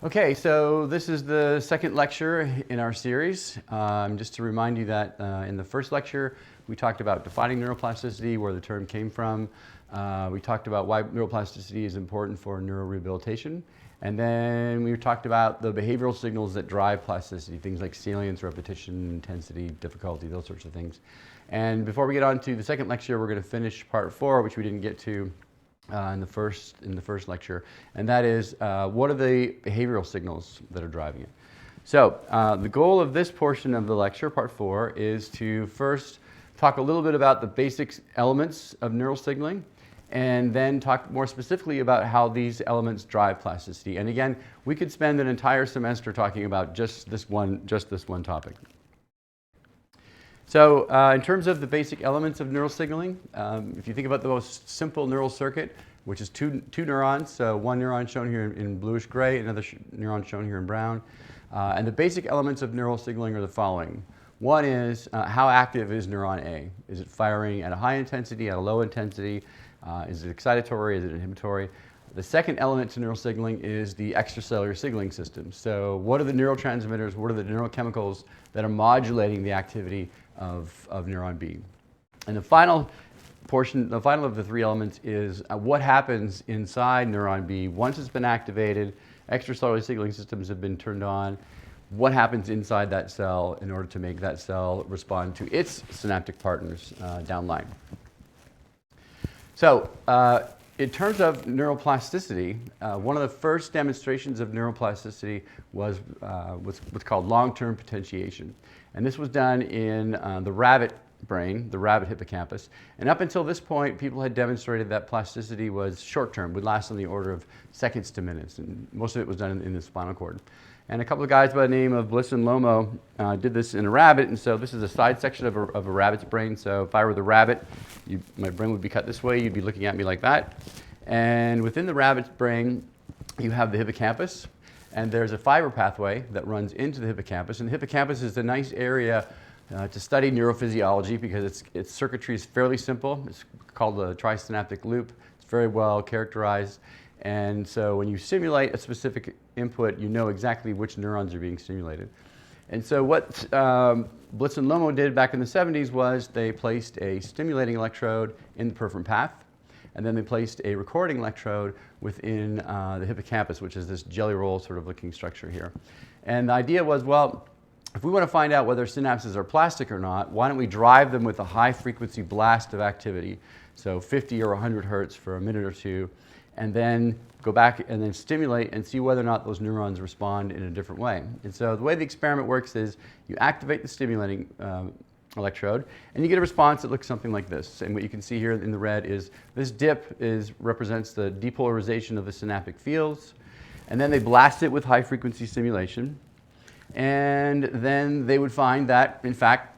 Okay, so this is the second lecture in our series. Just to remind you that in the first lecture, we talked about defining neuroplasticity, where the term came from. We talked about why neuroplasticity is important for neurorehabilitation. And then we talked about the behavioral signals that drive plasticity, things like salience, repetition, intensity, difficulty, those sorts of things. And before we get on to the second lecture, we're going to finish part 4, which we didn't get to in the first lecture, and that is what are the behavioral signals that are driving it. So the goal of this portion of the lecture, part 4, is to first talk a little bit about the basic elements of neural signaling, and then talk more specifically about how these elements drive plasticity. And again, we could spend an entire semester talking about just this one topic. So in terms of the basic elements of neural signaling, if you think about the most simple neural circuit, which is two neurons, so one neuron shown here in bluish gray, another neuron shown here in brown. And the basic elements of neural signaling are the following. One is how active is neuron A? Is it firing at a high intensity, at a low intensity? Is it excitatory? Is it inhibitory? The second element to neural signaling is the extracellular signaling system. So what are the neurotransmitters, what are the neurochemicals that are modulating the activity of neuron B? And the final portion, the final of the three elements is what happens inside neuron B once it's been activated, extracellular signaling systems have been turned on, what happens inside that cell in order to make that cell respond to its synaptic partners downline. So in terms of neuroplasticity, one of the first demonstrations of neuroplasticity was what's called long-term potentiation. And this was done in the rabbit brain, the rabbit hippocampus. And up until this point, people had demonstrated that plasticity was short-term, would last on the order of seconds to minutes. And most of it was done in the spinal cord. And a couple of guys by the name of Bliss and Lomo did this in a rabbit. And so this is a side section of a rabbit's brain. So if I were the rabbit, my brain would be cut this way. You'd be looking at me like that. And within the rabbit's brain, you have the hippocampus. And there's a fiber pathway that runs into the hippocampus. And the hippocampus is a nice area to study neurophysiology because its circuitry is fairly simple. It's called the trisynaptic loop. It's very well characterized. And so when you simulate a specific input, you know exactly which neurons are being stimulated. And so what Blitz and Lomo did back in the 70s was they placed a stimulating electrode in the perforant path, and then they placed a recording electrode within the hippocampus, which is this jelly roll sort of looking structure here. And the idea was, well, if we want to find out whether synapses are plastic or not, why don't we drive them with a high frequency blast of activity, so 50 or 100 hertz for a minute or two, and then go back and then stimulate and see whether or not those neurons respond in a different way. And so the way the experiment works is you activate the stimulating electrode and you get a response that looks something like this. And what you can see here in the red is this dip represents the depolarization of the synaptic fields. And then they blast it with high frequency stimulation. And then they would find that, in fact,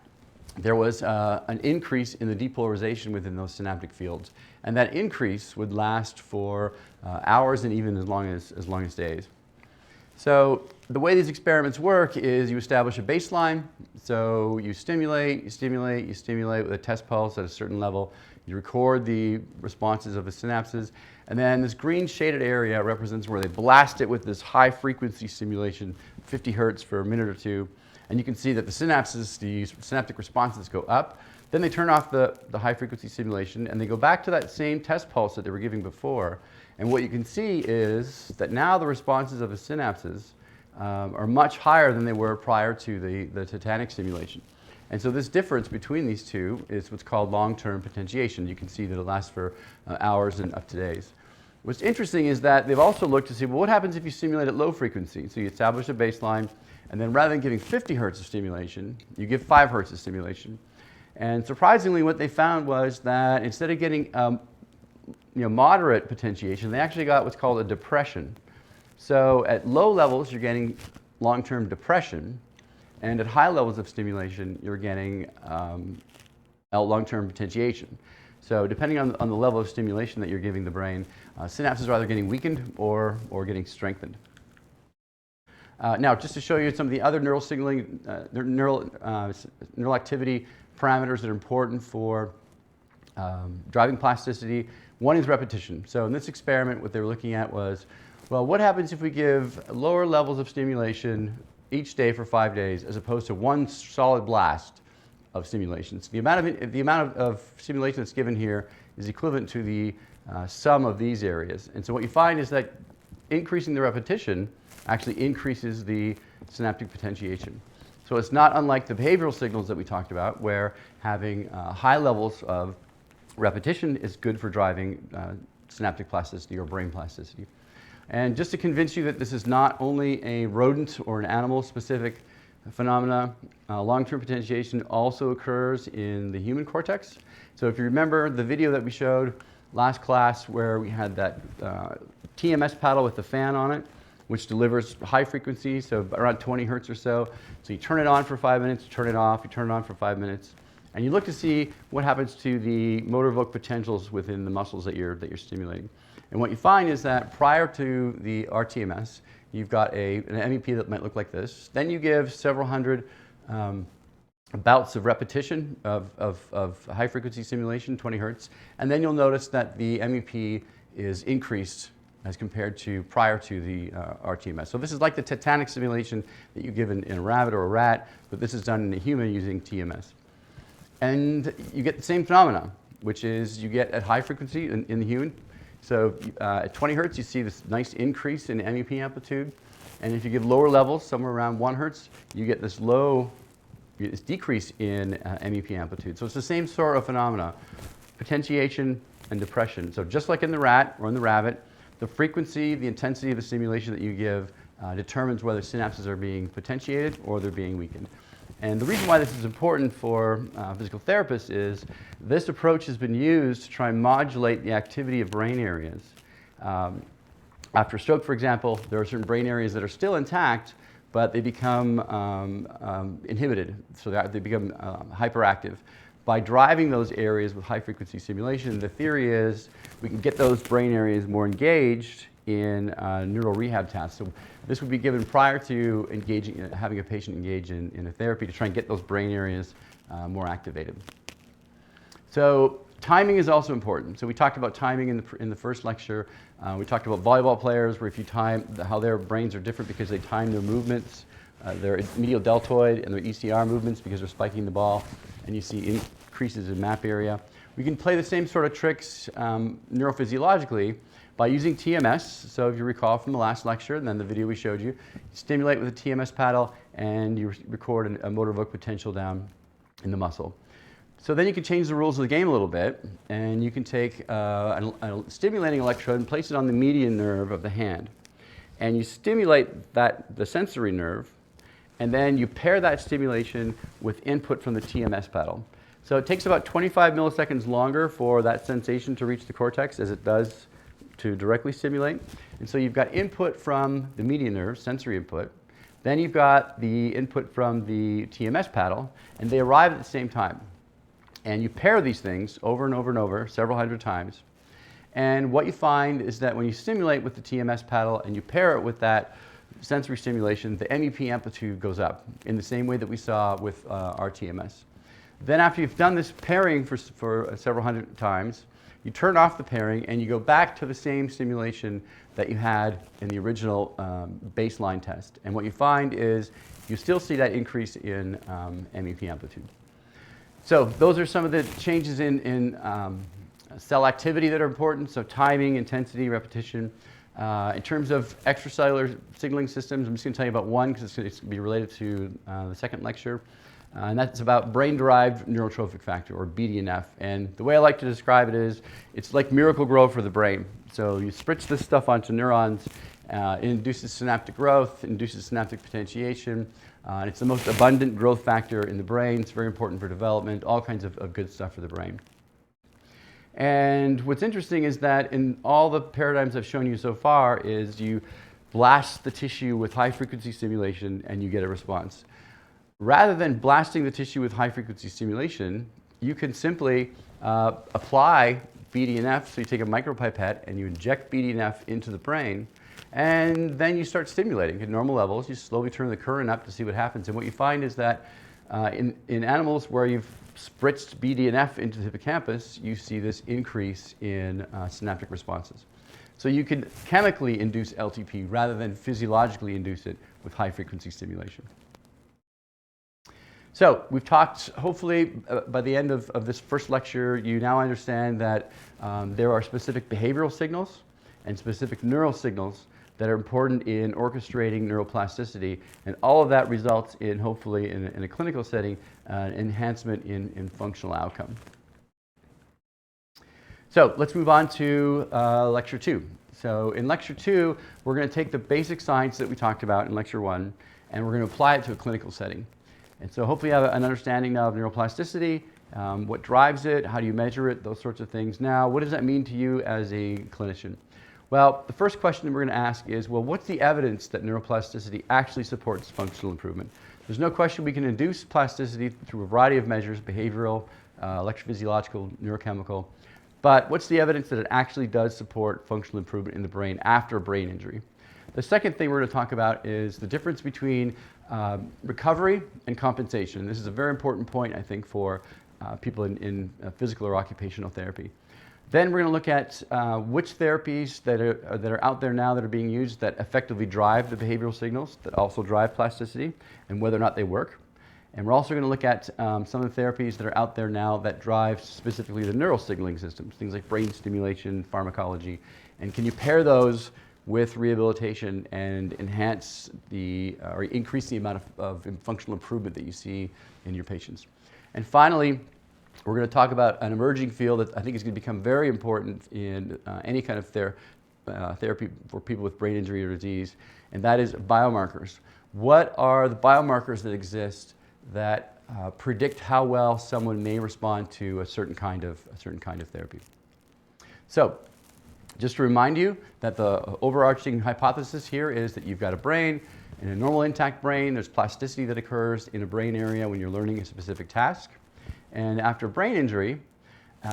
there was an increase in the depolarization within those synaptic fields. And that increase would last for hours and even as long as days. So the way these experiments work is you establish a baseline. So you stimulate with a test pulse at a certain level. You record the responses of the synapses. And then this green shaded area represents where they blast it with this high frequency stimulation, 50 hertz for a minute or two. And you can see that the synapses, the synaptic responses go up. Then they turn off the high frequency stimulation and they go back to that same test pulse that they were giving before. And what you can see is that now the responses of the synapses are much higher than they were prior to the tetanic stimulation. And so this difference between these two is what's called long-term potentiation. You can see that it lasts for hours and up to days. What's interesting is that they've also looked to see, well, what happens if you stimulate at low frequency? So you establish a baseline, and then rather than giving 50 hertz of stimulation, you give 5 hertz of stimulation. And surprisingly, what they found was that instead of getting moderate potentiation, they actually got what's called a depression. So at low levels, you're getting long-term depression, and at high levels of stimulation, you're getting long-term potentiation. So depending on the level of stimulation that you're giving the brain, synapses are either getting weakened or getting strengthened. Now, just to show you some of the other neural signaling, neural activity parameters that are important for driving plasticity, one is repetition. So in this experiment, what they were looking at was Well, what happens if we give lower levels of stimulation each day for 5 days as opposed to one solid blast of stimulation? So the amount of stimulation that's given here is equivalent to the sum of these areas. And so what you find is that increasing the repetition actually increases the synaptic potentiation. So it's not unlike the behavioral signals that we talked about, where having high levels of repetition is good for driving synaptic plasticity or brain plasticity. And just to convince you that this is not only a rodent or an animal-specific phenomena, long-term potentiation also occurs in the human cortex. So if you remember the video that we showed last class where we had that TMS paddle with the fan on it, which delivers high frequency, so around 20 hertz or so. So you turn it on for 5 minutes, you turn it off, you turn it on for 5 minutes, and you look to see what happens to the motor evoked potentials within the muscles that you're stimulating. And what you find is that prior to the RTMS, you've got an MEP that might look like this. Then you give several hundred bouts of repetition of high frequency stimulation, 20 hertz, and then you'll notice that the MEP is increased as compared to prior to the RTMS. So this is like the tetanic stimulation that you give in a rabbit or a rat, but this is done in a human using TMS. And you get the same phenomena, which is you get at high frequency in the human. So at 20 hertz, you see this nice increase in MEP amplitude. And if you give lower levels, somewhere around 1 hertz, you get this decrease in MEP amplitude. So it's the same sort of phenomena, potentiation and depression. So just like in the rat or in the rabbit, the frequency, the intensity of the stimulation that you give determines whether synapses are being potentiated or they're being weakened. And the reason why this is important for physical therapists is this approach has been used to try and modulate the activity of brain areas. After a stroke, for example, there are certain brain areas that are still intact, but they become inhibited, so they become hyperactive. By driving those areas with high-frequency stimulation, the theory is we can get those brain areas more engaged in neural rehab tasks. So this would be given prior to having a patient engage in a therapy to try and get those brain areas more activated. So timing is also important. So we talked about timing in the first lecture. We talked about volleyball players, where if you time how their brains are different because they time their movements, their medial deltoid and their ECR movements because they're spiking the ball, and you see increases in map area. We can play the same sort of tricks neurophysiologically by using TMS. So if you recall from the last lecture and then the video we showed you, stimulate with a TMS paddle and you record a motor evoked potential down in the muscle. So then you can change the rules of the game a little bit, and you can take a stimulating electrode and place it on the median nerve of the hand. And you stimulate the sensory nerve, and then you pair that stimulation with input from the TMS paddle. So it takes about 25 milliseconds longer for that sensation to reach the cortex as it does to directly stimulate. And so you've got input from the median nerve, sensory input. Then you've got the input from the TMS paddle, and they arrive at the same time. And you pair these things over and over and over, several hundred times. And what you find is that when you stimulate with the TMS paddle and you pair it with that sensory stimulation, the MEP amplitude goes up in the same way that we saw with RTMS. Then after you've done this pairing for several hundred times, you turn off the pairing and you go back to the same stimulation that you had in the original baseline test. And what you find is you still see that increase in MEP amplitude. So those are some of the changes in cell activity that are important. So timing, intensity, repetition. In terms of extracellular signaling systems, I'm just going to tell you about one because it's going to be related to the second lecture. And that's about brain-derived neurotrophic factor, or BDNF. And the way I like to describe it is, it's like miracle grow for the brain. So you spritz this stuff onto neurons, it induces synaptic growth, induces synaptic potentiation. It's the most abundant growth factor in the brain. It's very important for development, all kinds of good stuff for the brain. And what's interesting is that in all the paradigms I've shown you so far is you blast the tissue with high-frequency stimulation and you get a response. Rather than blasting the tissue with high-frequency stimulation, you can simply apply BDNF. So you take a micropipette and you inject BDNF into the brain, and then you start stimulating at normal levels. You slowly turn the current up to see what happens. And what you find is that in animals where you've spritzed BDNF into the hippocampus, you see this increase in synaptic responses. So you can chemically induce LTP rather than physiologically induce it with high-frequency stimulation. So we've talked, hopefully, by the end of this first lecture, you now understand that there are specific behavioral signals and specific neural signals that are important in orchestrating neuroplasticity, and all of that results in, hopefully, in a clinical setting, enhancement in functional outcome. So let's move on to lecture 2. So in lecture 2, we're going to take the basic science that we talked about in lecture 1, and we're going to apply it to a clinical setting. And so hopefully you have an understanding now of neuroplasticity, what drives it, how do you measure it, those sorts of things. Now, what does that mean to you as a clinician? Well, the first question that we're going to ask is, well, what's the evidence that neuroplasticity actually supports functional improvement? There's no question we can induce plasticity through a variety of measures, behavioral, electrophysiological, neurochemical. But what's the evidence that it actually does support functional improvement in the brain after a brain injury? The second thing we're going to talk about is the difference between recovery and compensation. This is a very important point, I think, for people in physical or occupational therapy. Then we're going to look at which therapies that are out there now that are being used that effectively drive the behavioral signals, that also drive plasticity, and whether or not they work. And we're also going to look at some of the therapies that are out there now that drive specifically the neural signaling systems, things like brain stimulation, pharmacology, and can you pair those with rehabilitation and enhance or increase the amount of functional improvement that you see in your patients. And finally, we're going to talk about an emerging field that I think is going to become very important in any kind of therapy for people with brain injury or disease, and that is biomarkers. What are the biomarkers that exist that predict how well someone may respond to a certain kind of therapy? So, just to remind you that the overarching hypothesis here is that you've got a brain. In a normal intact brain, there's plasticity that occurs in a brain area when you're learning a specific task. And after brain injury,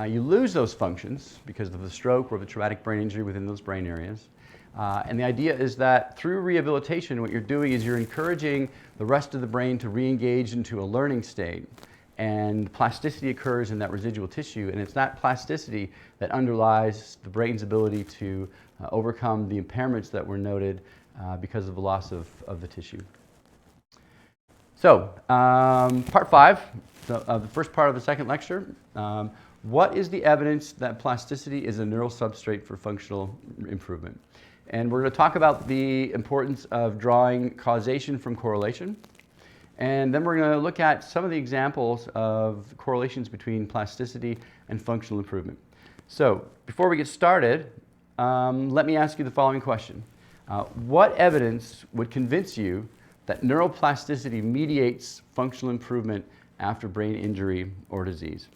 you lose those functions because of the stroke or the traumatic brain injury within those brain areas. And the idea is that through rehabilitation, what you're doing is you're encouraging the rest of the brain to re-engage into a learning state. And plasticity occurs in that residual tissue, and it's that plasticity that underlies the brain's ability to overcome the impairments that were noted because of the loss of the tissue. So, part 5, the first part of the second lecture. What is the evidence that plasticity is a neural substrate for functional improvement? And we're going to talk about the importance of drawing causation from correlation. And then we're going to look at some of the examples of correlations between plasticity and functional improvement. So, before we get started, let me ask you the following question. What evidence would convince you that neuroplasticity mediates functional improvement after brain injury or disease?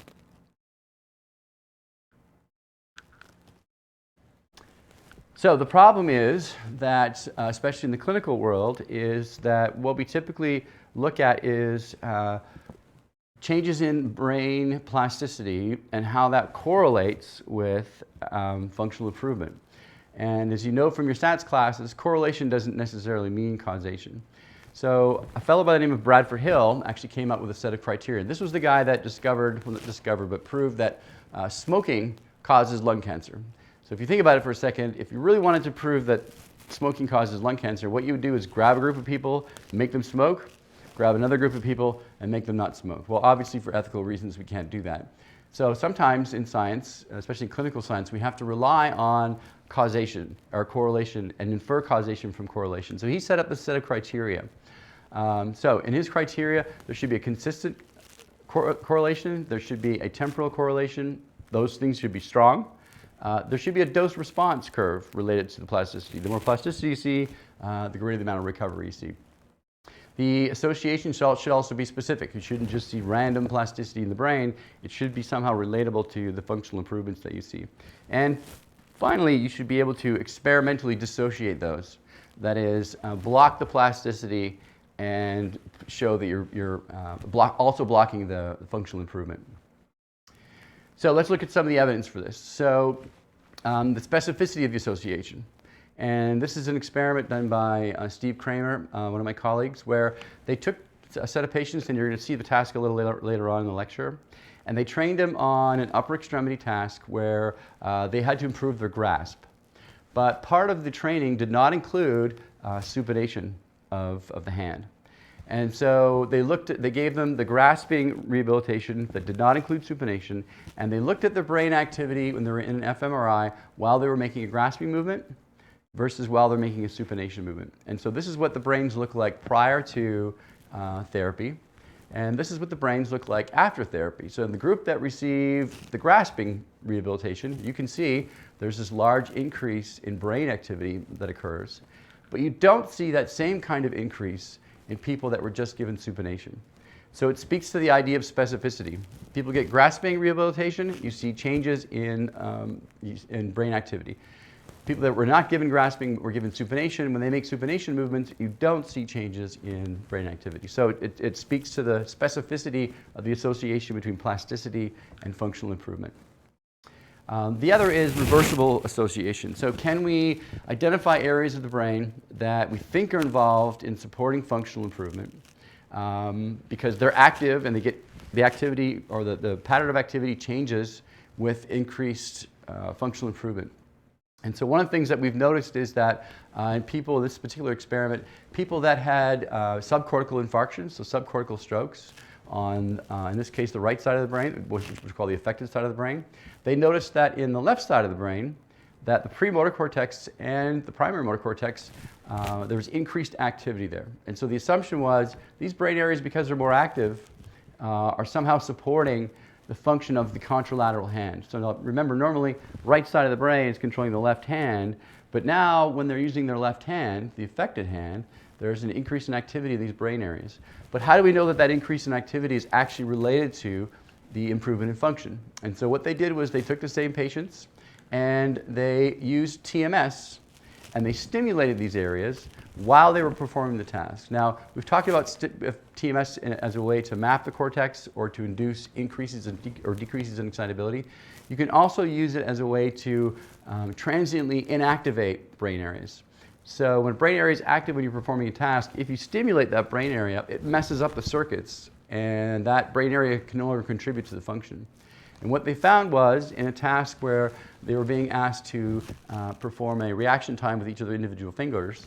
So the problem is that, especially in the clinical world, is that what we typically look at is changes in brain plasticity and how that correlates with functional improvement. And as you know from your stats classes, correlation doesn't necessarily mean causation. So a fellow by the name of Bradford actually came up with a set of criteria. This was the guy that proved that smoking causes lung cancer. So if you think about it for a second, if you really wanted to prove that smoking causes lung cancer, what you would do is grab a group of people, make them smoke, grab another group of people, and make them not smoke. Well, obviously for ethical reasons, we can't do that. So sometimes in science, especially in clinical science, we have to rely on causation or correlation and infer causation from correlation. So he set up a set of criteria. So in his criteria, there should be a consistent correlation, there should be a temporal correlation, those things should be strong. There should be a dose-response curve related to the plasticity. The more plasticity you see, the greater the amount of recovery you see. The association should also be specific. You shouldn't just see random plasticity in the brain. It should be somehow relatable to the functional improvements that you see. And finally, you should be able to experimentally dissociate those. That is, block the plasticity and show that you're also blocking the functional improvement. So let's look at some of the evidence for this. So the specificity of the association. And this is an experiment done by Steve Kramer, one of my colleagues, where they took a set of patients, and you're going to see the task a little later on in the lecture. And they trained them on an upper extremity task where they had to improve their grasp. But part of the training did not include supination of the hand. And so they gave them the grasping rehabilitation that did not include supination, and they looked at their brain activity when they were in an fMRI while they were making a grasping movement versus while they're making a supination movement. And so this is what the brains look like prior to therapy, and this is what the brains look like after therapy. So in the group that received the grasping rehabilitation, you can see there's this large increase in brain activity that occurs, but you don't see that same kind of increase in people that were just given supination. So it speaks to the idea of specificity. People get grasping rehabilitation, you see changes in brain activity. People that were not given grasping were given supination. When they make supination movements, you don't see changes in brain activity. So it speaks to the specificity of the association between plasticity and functional improvement. The other is reversible association. So can we identify areas of the brain that we think are involved in supporting functional improvement because they're active and they get the activity or the pattern of activity changes with increased functional improvement. And so one of the things that we've noticed is that in people in this particular experiment, people that had subcortical infarctions, so subcortical strokes, on, in this case, the right side of the brain, which is called the affected side of the brain, they noticed that in the left side of the brain, that the premotor cortex and the primary motor cortex, there was increased activity there. And so the assumption was these brain areas, because they're more active, are somehow supporting the function of the contralateral hand. So now, remember, normally, right side of the brain is controlling the left hand, but now when they're using their left hand, the affected hand, there's an increase in activity in these brain areas. But how do we know that that increase in activity is actually related to the improvement in function? And so what they did was they took the same patients and they used TMS and they stimulated these areas while they were performing the task. Now, we've talked about TMS as a way to map the cortex or to induce increases or decreases in excitability. You can also use it as a way to transiently inactivate brain areas. So when a brain area is active when you're performing a task, if you stimulate that brain area, it messes up the circuits, and that brain area can no longer contribute to the function. And what they found was, in a task where they were being asked to perform a reaction time with each of their individual fingers,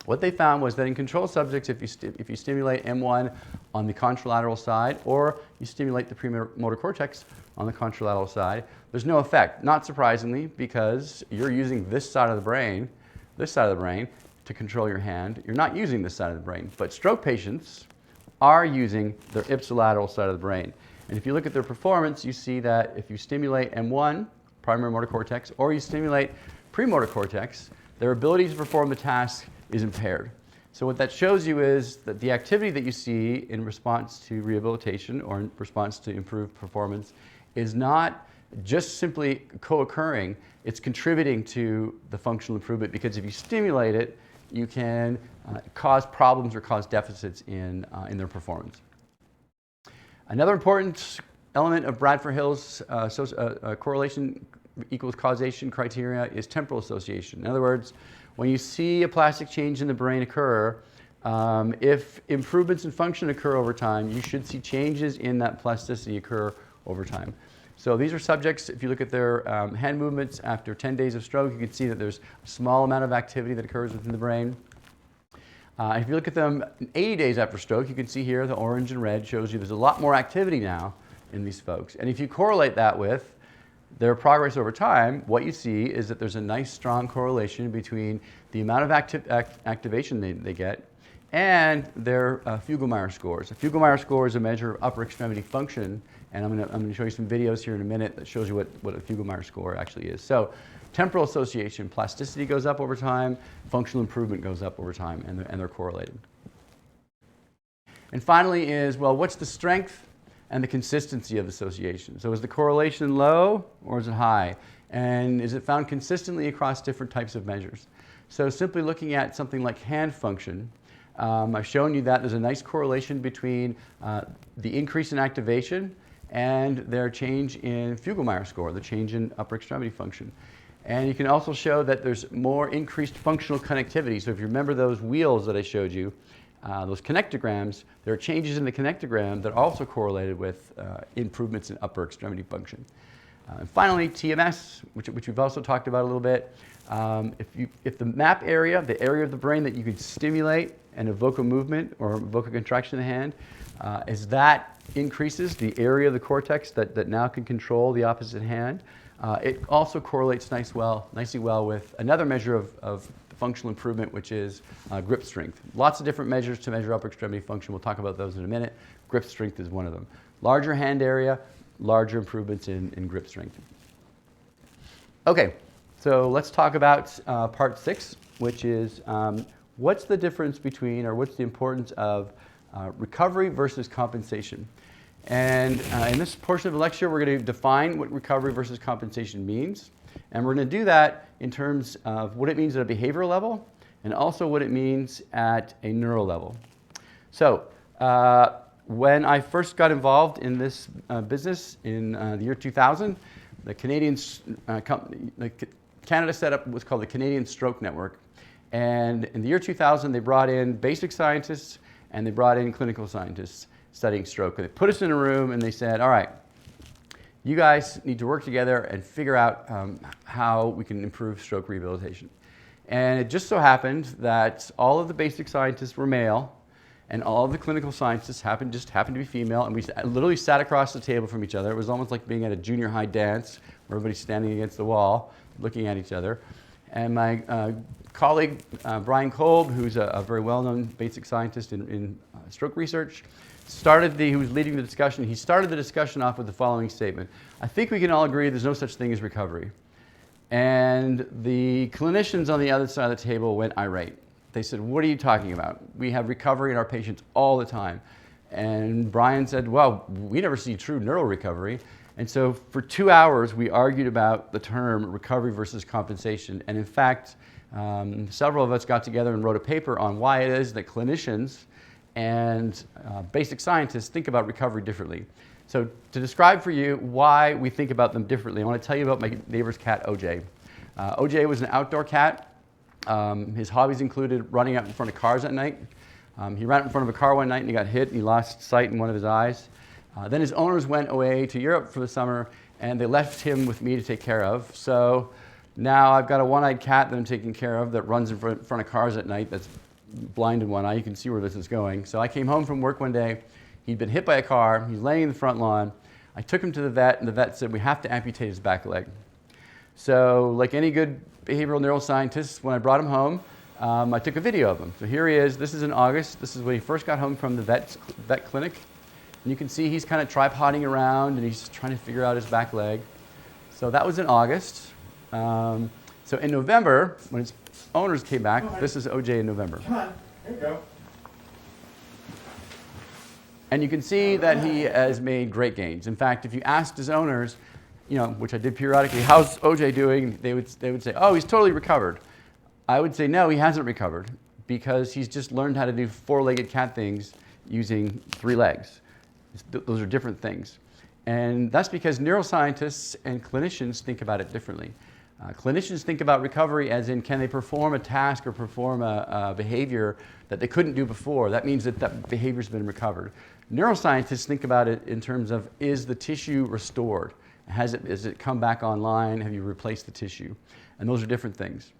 what they found was that in control subjects, if you stimulate M1 on the contralateral side, or you stimulate the premotor cortex on the contralateral side, there's no effect. Not surprisingly, because you're using this side of the brain to control your hand. You're not using this side of the brain. But stroke patients are using their ipsilateral side of the brain. And if you look at their performance, you see that if you stimulate M1, primary motor cortex, or you stimulate premotor cortex, their ability to perform the task is impaired. So what that shows you is that the activity that you see in response to rehabilitation or in response to improved performance is not just simply co-occurring, it's contributing to the functional improvement, because if you stimulate it, you can cause problems or cause deficits in their performance. Another important element of Bradford-Hill's correlation equals causation criteria is temporal association. In other words, when you see a plastic change in the brain occur, if improvements in function occur over time, you should see changes in that plasticity occur over time. So these are subjects, if you look at their hand movements after 10 days of stroke, you can see that there's a small amount of activity that occurs within the brain. If you look at them 80 days after stroke, you can see here the orange and red shows you there's a lot more activity now in these folks. And if you correlate that with their progress over time, what you see is that there's a nice strong correlation between the amount of activation they get and their Fugl-Meyer scores. A Fugl-Meyer score is a measure of upper extremity function, and I'm going to show you some videos here in a minute that shows you what a Fugl-Meyer score actually is. So temporal association, plasticity goes up over time, functional improvement goes up over time, and they're correlated. And finally is, well, what's the strength and the consistency of association? So is the correlation low or is it high? And is it found consistently across different types of measures? So simply looking at something like hand function, I've shown you that there's a nice correlation between the increase in activation and their change in Fugl-Meyer score, the change in upper extremity function. And you can also show that there's more increased functional connectivity. So if you remember those wheels that I showed you, those connectograms, there are changes in the connectogram that are also correlated with improvements in upper extremity function. And finally, TMS, which we've also talked about a little bit. If the map area, the area of the brain that you can stimulate and evoke a movement or evoke a contraction of the hand, as that increases the area of the cortex that now can control the opposite hand, it also correlates nicely well with another measure of functional improvement, which is grip strength. Lots of different measures to measure upper extremity function. We'll talk about those in a minute. Grip strength is one of them. Larger hand area, larger improvements in grip strength. Okay, so let's talk about part 6, which is what's the difference between, or what's the importance of recovery versus compensation. And in this portion of the lecture, we're going to define what recovery versus compensation means. And we're going to do that in terms of what it means at a behavioral level and also what it means at a neural level. So when I first got involved in this business in the year 2000, the Canada set up what's called the Canadian Stroke Network. And in the year 2000, they brought in basic scientists and they brought in clinical scientists studying stroke. And they put us in a room and they said, all right, you guys need to work together and figure out how we can improve stroke rehabilitation. And it just so happened that all of the basic scientists were male and all of the clinical scientists happened to be female, and we literally sat across the table from each other. It was almost like being at a junior high dance where everybody's standing against the wall looking at each other. And my colleague, Brian Kolb, who's a very well-known basic scientist in stroke research, he was leading the discussion. He started the discussion off with the following statement: I think we can all agree there's no such thing as recovery. And the clinicians on the other side of the table went irate. They said, what are you talking about? We have recovery in our patients all the time. And Brian said, well, we never see true neural recovery. And so for 2 hours, we argued about the term recovery versus compensation. And in fact, several of us got together and wrote a paper on why it is that clinicians and basic scientists think about recovery differently. So to describe for you why we think about them differently, I want to tell you about my neighbor's cat, OJ. OJ was an outdoor cat. His hobbies included running out in front of cars at night. He ran out in front of a car one night and he got hit and he lost sight in one of his eyes. Then his owners went away to Europe for the summer and they left him with me to take care of. So now I've got a one-eyed cat that I'm taking care of that runs in front of cars at night that's blind in one eye. You can see where this is going. So I came home from work one day. He'd been hit by a car. He's laying in the front lawn. I took him to the vet and the vet said, we have to amputate his back leg. So like any good behavioral neuroscientist, when I brought him home, I took a video of him. So here he is. This is in August. This is when he first got home from the vet clinic. And you can see he's kind of tripoding around and he's trying to figure out his back leg. So that was in August. So in November, when his owners came back, this is OJ in November. Come on, here you go. And you can see that he has made great gains. In fact, if you asked his owners, which I did periodically, how's OJ doing? They would say, oh, he's totally recovered. I would say, no, he hasn't recovered because he's just learned how to do four-legged cat things using 3 legs. Those are different things. And that's because neuroscientists and clinicians think about it differently. Clinicians think about recovery as in, can they perform a task or perform a behavior that they couldn't do before? That means that that behavior's been recovered. Neuroscientists think about it in terms of, is the tissue restored? Has it come back online? Have you replaced the tissue? And those are different things.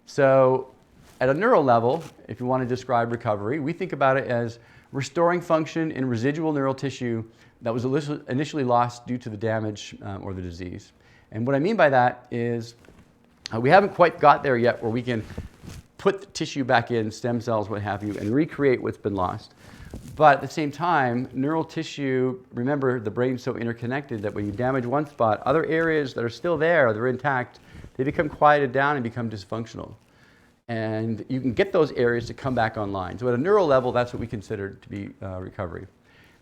So at a neural level, if you want to describe recovery, we think about it as restoring function in residual neural tissue that was initially lost due to the damage or the disease. And what I mean by that is we haven't quite got there yet where we can put the tissue back in, stem cells, what have you, and recreate what's been lost. But at the same time, neural tissue, remember the brain's so interconnected that when you damage one spot, other areas that are still there, they're intact, they become quieted down and become dysfunctional. And you can get those areas to come back online. So at a neural level, that's what we consider to be recovery.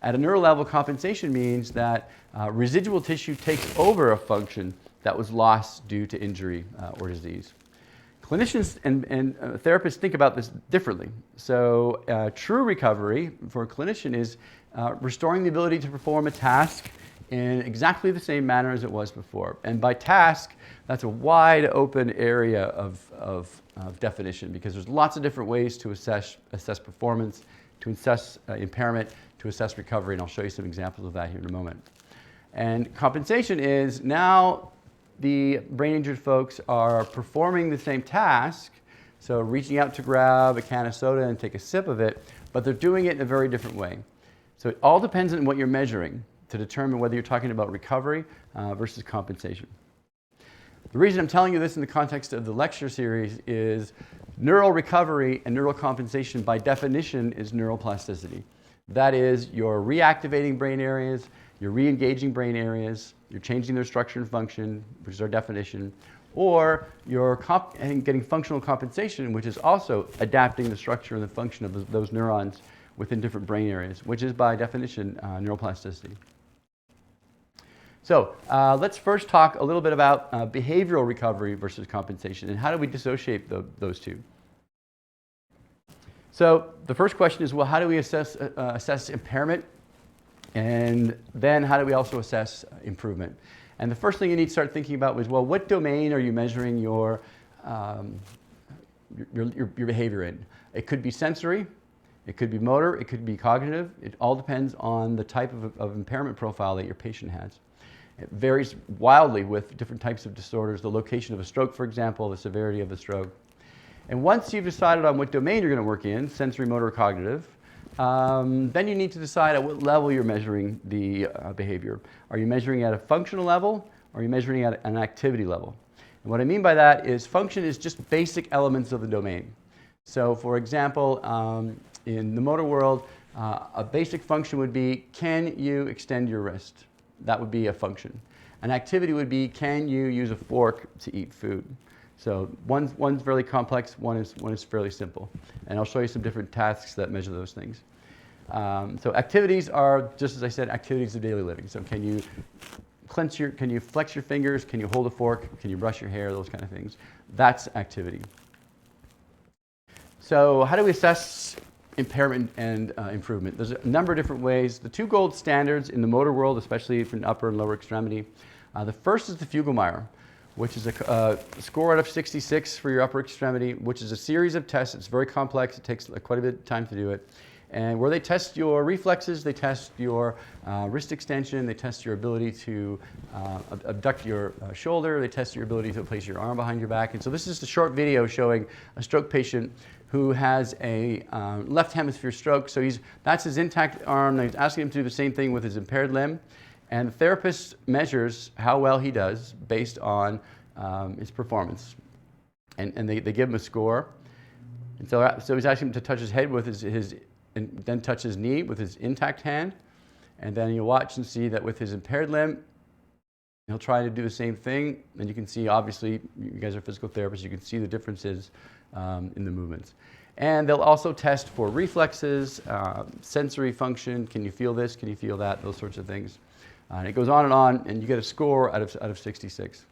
At a neural level, compensation means that residual tissue takes over a function that was lost due to injury or disease. Clinicians and therapists think about this differently. So true recovery for a clinician is restoring the ability to perform a task in exactly the same manner as it was before. And by task, that's a wide open area of definition because there's lots of different ways to assess performance to assess impairment, to assess recovery, and I'll show you some examples of that here in a moment. And compensation is now the brain injured folks are performing the same task, so reaching out to grab a can of soda and take a sip of it, but they're doing it in a very different way. So it all depends on what you're measuring to determine whether you're talking about recovery versus compensation. The reason I'm telling you this in the context of the lecture series is neural recovery and neural compensation by definition is neuroplasticity. That is, you're reactivating brain areas, you're re-engaging brain areas, you're changing their structure and function, which is our definition, or you're getting functional compensation, which is also adapting the structure and the function of those neurons within different brain areas, which is by definition neuroplasticity. So let's first talk a little bit about behavioral recovery versus compensation and how do we dissociate those two. So the first question is, well, how do we assess impairment? And then how do we also assess improvement? And the first thing you need to start thinking about was, well, what domain are you measuring your behavior in? It could be sensory, it could be motor, it could be cognitive. It all depends on the type of impairment profile that your patient has. It varies wildly with different types of disorders, the location of a stroke, for example, the severity of the stroke. And once you've decided on what domain you're going to work in, sensory, motor, cognitive, then you need to decide at what level you're measuring the behavior. Are you measuring at a functional level, or are you measuring at an activity level? And what I mean by that is function is just basic elements of the domain. So for example, in the motor world, a basic function would be, can you extend your wrist? That would be a function. An activity would be, can you use a fork to eat food? So one's fairly complex, one is fairly simple. And I'll show you some different tasks that measure those things. So activities are, just as I said, activities of daily living. So can you flex your fingers? Can you hold a fork? Can you brush your hair? Those kind of things. That's activity. So how do we assess impairment and improvement? There's a number of different ways. The two gold standards in the motor world, especially for an upper and lower extremity, the first is the Fuglemeyer, which is a score out of 66 for your upper extremity, which is a series of tests. It's very complex. It takes quite a bit of time to do it. And where they test your reflexes, they test your wrist extension, they test your ability to abduct your shoulder, they test your ability to place your arm behind your back. And so this is a short video showing a stroke patient who has a left hemisphere stroke. So that's his intact arm. He's asking him to do the same thing with his impaired limb. And the therapist measures how well he does based on his performance. And they give him a score. And so he's asking him to touch his head with his and then touch his knee with his intact hand. And then you watch and see that with his impaired limb, he'll try to do the same thing. And you can see, obviously, you guys are physical therapists, you can see the differences in the movements. And they'll also test for reflexes, sensory function. Can you feel this? Can you feel that? Those sorts of things. And it goes on, and you get a score out of 66.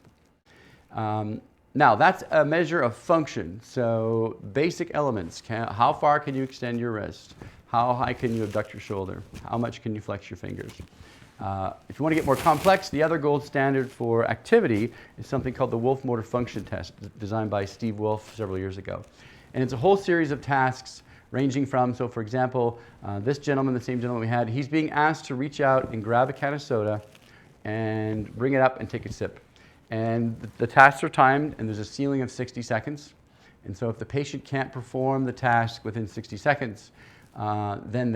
Now, that's a measure of function. So basic elements. How far can you extend your wrist? How high can you abduct your shoulder? How much can you flex your fingers? If you want to get more complex, the other gold standard for activity is something called the Wolf Motor Function Test, designed by Steve Wolf several years ago. And it's a whole series of tasks ranging from, so for example, this gentleman, the same gentleman we had, he's being asked to reach out and grab a can of soda and bring it up and take a sip. And the tasks are timed, and there's a ceiling of 60 seconds. And so if the patient can't perform the task within 60 seconds, then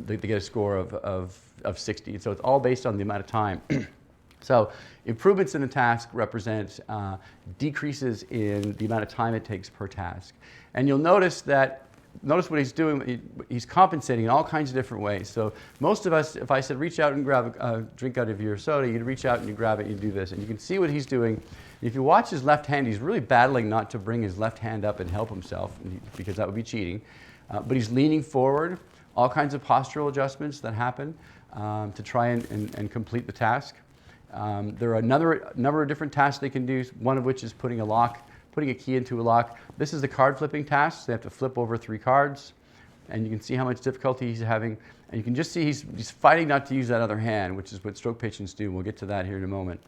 they get a score of 60. And so it's all based on the amount of time. So improvements in the task represent decreases in the amount of time it takes per task. And you'll notice what he's doing, he's compensating in all kinds of different ways. So most of us, if I said reach out and grab a drink out of your soda, you'd reach out and you grab it, you do this. And you can see what he's doing. If you watch his left hand, he's really battling not to bring his left hand up and help himself, because that would be cheating. But he's leaning forward, all kinds of postural adjustments that happen to try and complete the task. There are a number of different tasks they can do, one of which is putting a key into a lock. This is the card flipping task. They have to flip over 3 cards, and you can see how much difficulty he's having. And you can just see he's fighting not to use that other hand, which is what stroke patients do. We'll get to that here in a moment.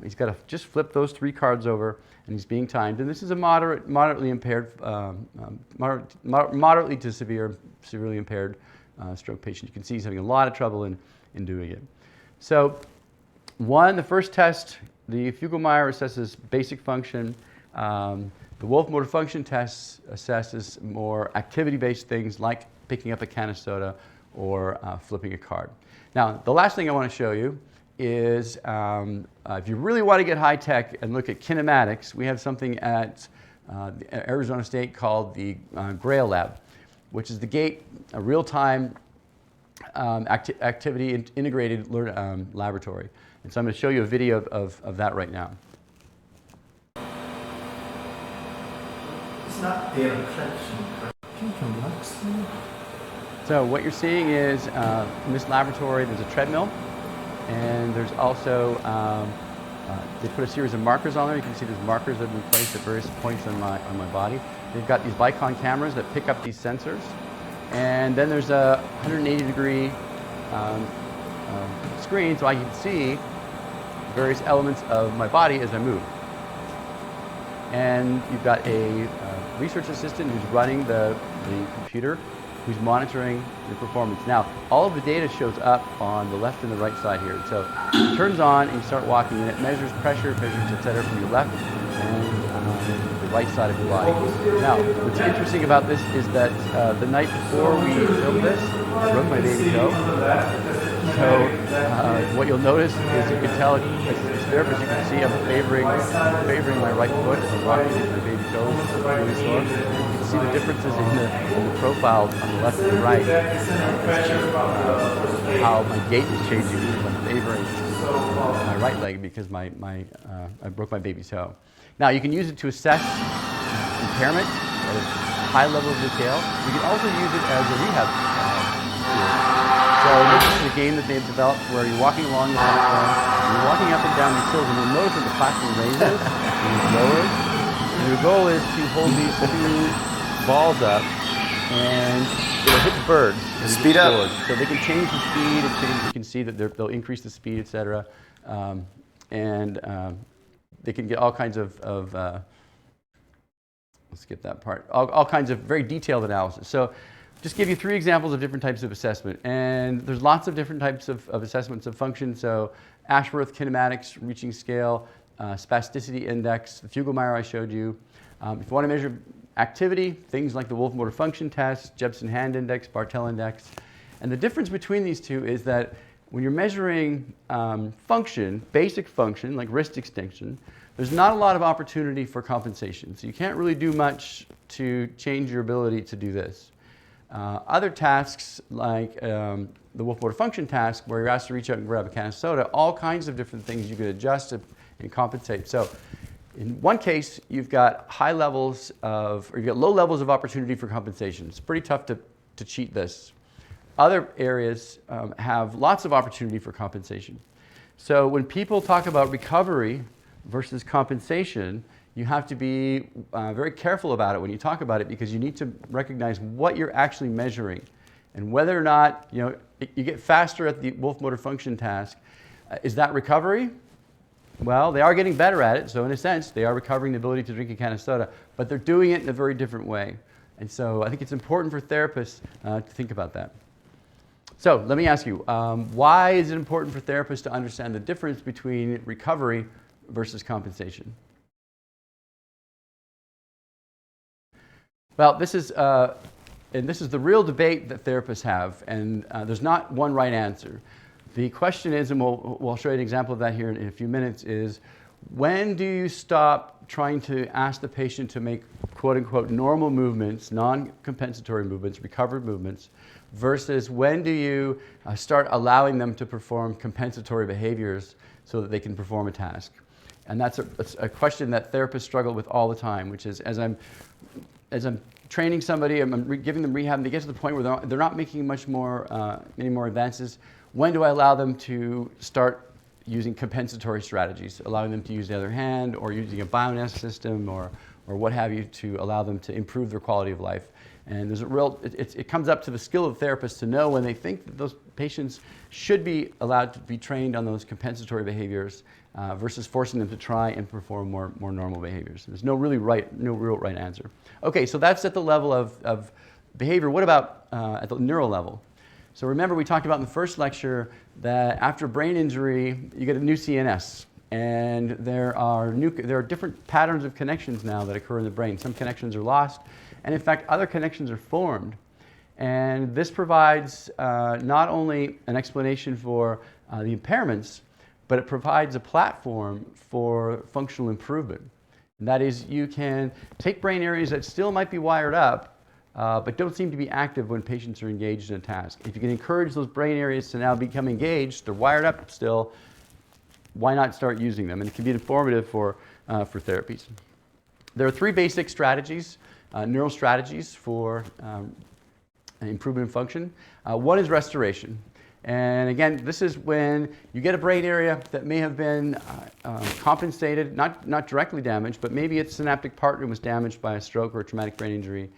He's got to just flip those 3 cards over, and he's being timed. And this is a moderately impaired, moderately to severely impaired stroke patient. You can see he's having a lot of trouble in doing it. So the first test, the Fugl-Meyer assesses basic function. The Wolf Motor Function test assesses more activity-based things like picking up a can of soda or flipping a card. Now, the last thing I want to show you is if you really want to get high-tech and look at kinematics, we have something at Arizona State called the GRAIL Lab, which is the GATE, a real-time activity integrated laboratory. And so I'm going to show you a video of that right now. It's not data collection. Can you relax? So what you're seeing is in this laboratory there's a treadmill, and there's also they put a series of markers on there. You can see there's markers that have been placed at various points on my body. They've got these Vicon cameras that pick up these sensors, and then there's a 180-degree screen so I can see various elements of my body as I move. And you've got a research assistant who's running the computer, who's monitoring your performance. Now, all of the data shows up on the left and the right side here. So it turns on and you start walking, and it measures pressure, et cetera, from your left and the right side of your body. Now, what's interesting about this is that the night before we filmed this, I broke my baby toe. So what you'll notice is you can tell as a therapist, you can see I'm favoring my right foot as I'm walking into my baby toe. Really slow. You can see the differences in the profile on the left and the right. How my gait is changing because I'm favoring my right leg because I broke my baby toe. Now you can use it to assess impairment at a high level of detail. You can also use it as a rehab tool. So this is a game that they've developed where you're walking along the platform, you're walking up and down these hills, and you'll notice that the platform raises and lowers. And your goal is to hold these 2 balls up, and it'll hit the birds. Speed up. So they can change the speed. You can see that they'll increase the speed, etc. And they can get all kinds of let's skip that part. All kinds of very detailed analysis. So just give you 3 examples of different types of assessment. And there's lots of different types of assessments of function. So Ashworth kinematics, reaching scale, spasticity index, the Fugl-Meyer I showed you. If you want to measure activity, things like the Wolf Motor Function test, Jebsen Hand Index, Bartel Index. And the difference between these two is that when you're measuring function, basic function, like wrist extension, there's not a lot of opportunity for compensation. So you can't really do much to change your ability to do this. Other tasks like the Wolf Motor Function task, where you're asked to reach out and grab a can of soda, all kinds of different things you could adjust and compensate. So in one case, you've got low levels of opportunity for compensation. It's pretty tough to cheat this. Other areas have lots of opportunity for compensation. So when people talk about recovery versus compensation, you have to be very careful about it when you talk about it, because you need to recognize what you're actually measuring and whether or not you get faster at the Wolf Motor Function task. Is that recovery? Well, they are getting better at it, so in a sense, they are recovering the ability to drink a can of soda, but they're doing it in a very different way. And so I think it's important for therapists to think about that. So let me ask you, why is it important for therapists to understand the difference between recovery versus compensation? Well, this is the real debate that therapists have, and there's not one right answer. The question is, and we'll show you an example of that here in a few minutes, is when do you stop trying to ask the patient to make quote-unquote normal movements, non-compensatory movements, recovered movements, versus when do you start allowing them to perform compensatory behaviors so that they can perform a task? And that's a question that therapists struggle with all the time, which is as I'm training somebody, I'm giving them rehab, and they get to the point where they're not making any more advances. When do I allow them to start using compensatory strategies, allowing them to use the other hand or using a BDNF system or what have you to allow them to improve their quality of life. And there's a real, it comes up to the skill of therapists to know when they think that those patients should be allowed to be trained on those compensatory behaviors versus forcing them to try and perform more normal behaviors. There's no real right answer. Okay, so that's at the level of behavior. What about at the neural level? So remember we talked about in the first lecture that after brain injury, you get a new CNS. And there are different patterns of connections now that occur in the brain. Some connections are lost, and in fact, other connections are formed. And this provides not only an explanation for the impairments, but it provides a platform for functional improvement. And that is, you can take brain areas that still might be wired up, but don't seem to be active when patients are engaged in a task. If you can encourage those brain areas to now become engaged, they're wired up still, why not start using them? And it can be informative for therapies. There are three basic strategies, neural strategies for improvement in function. One is restoration. And again, this is when you get a brain area that may have been compensated, not directly damaged, but maybe its synaptic partner was damaged by a stroke or a traumatic brain injury.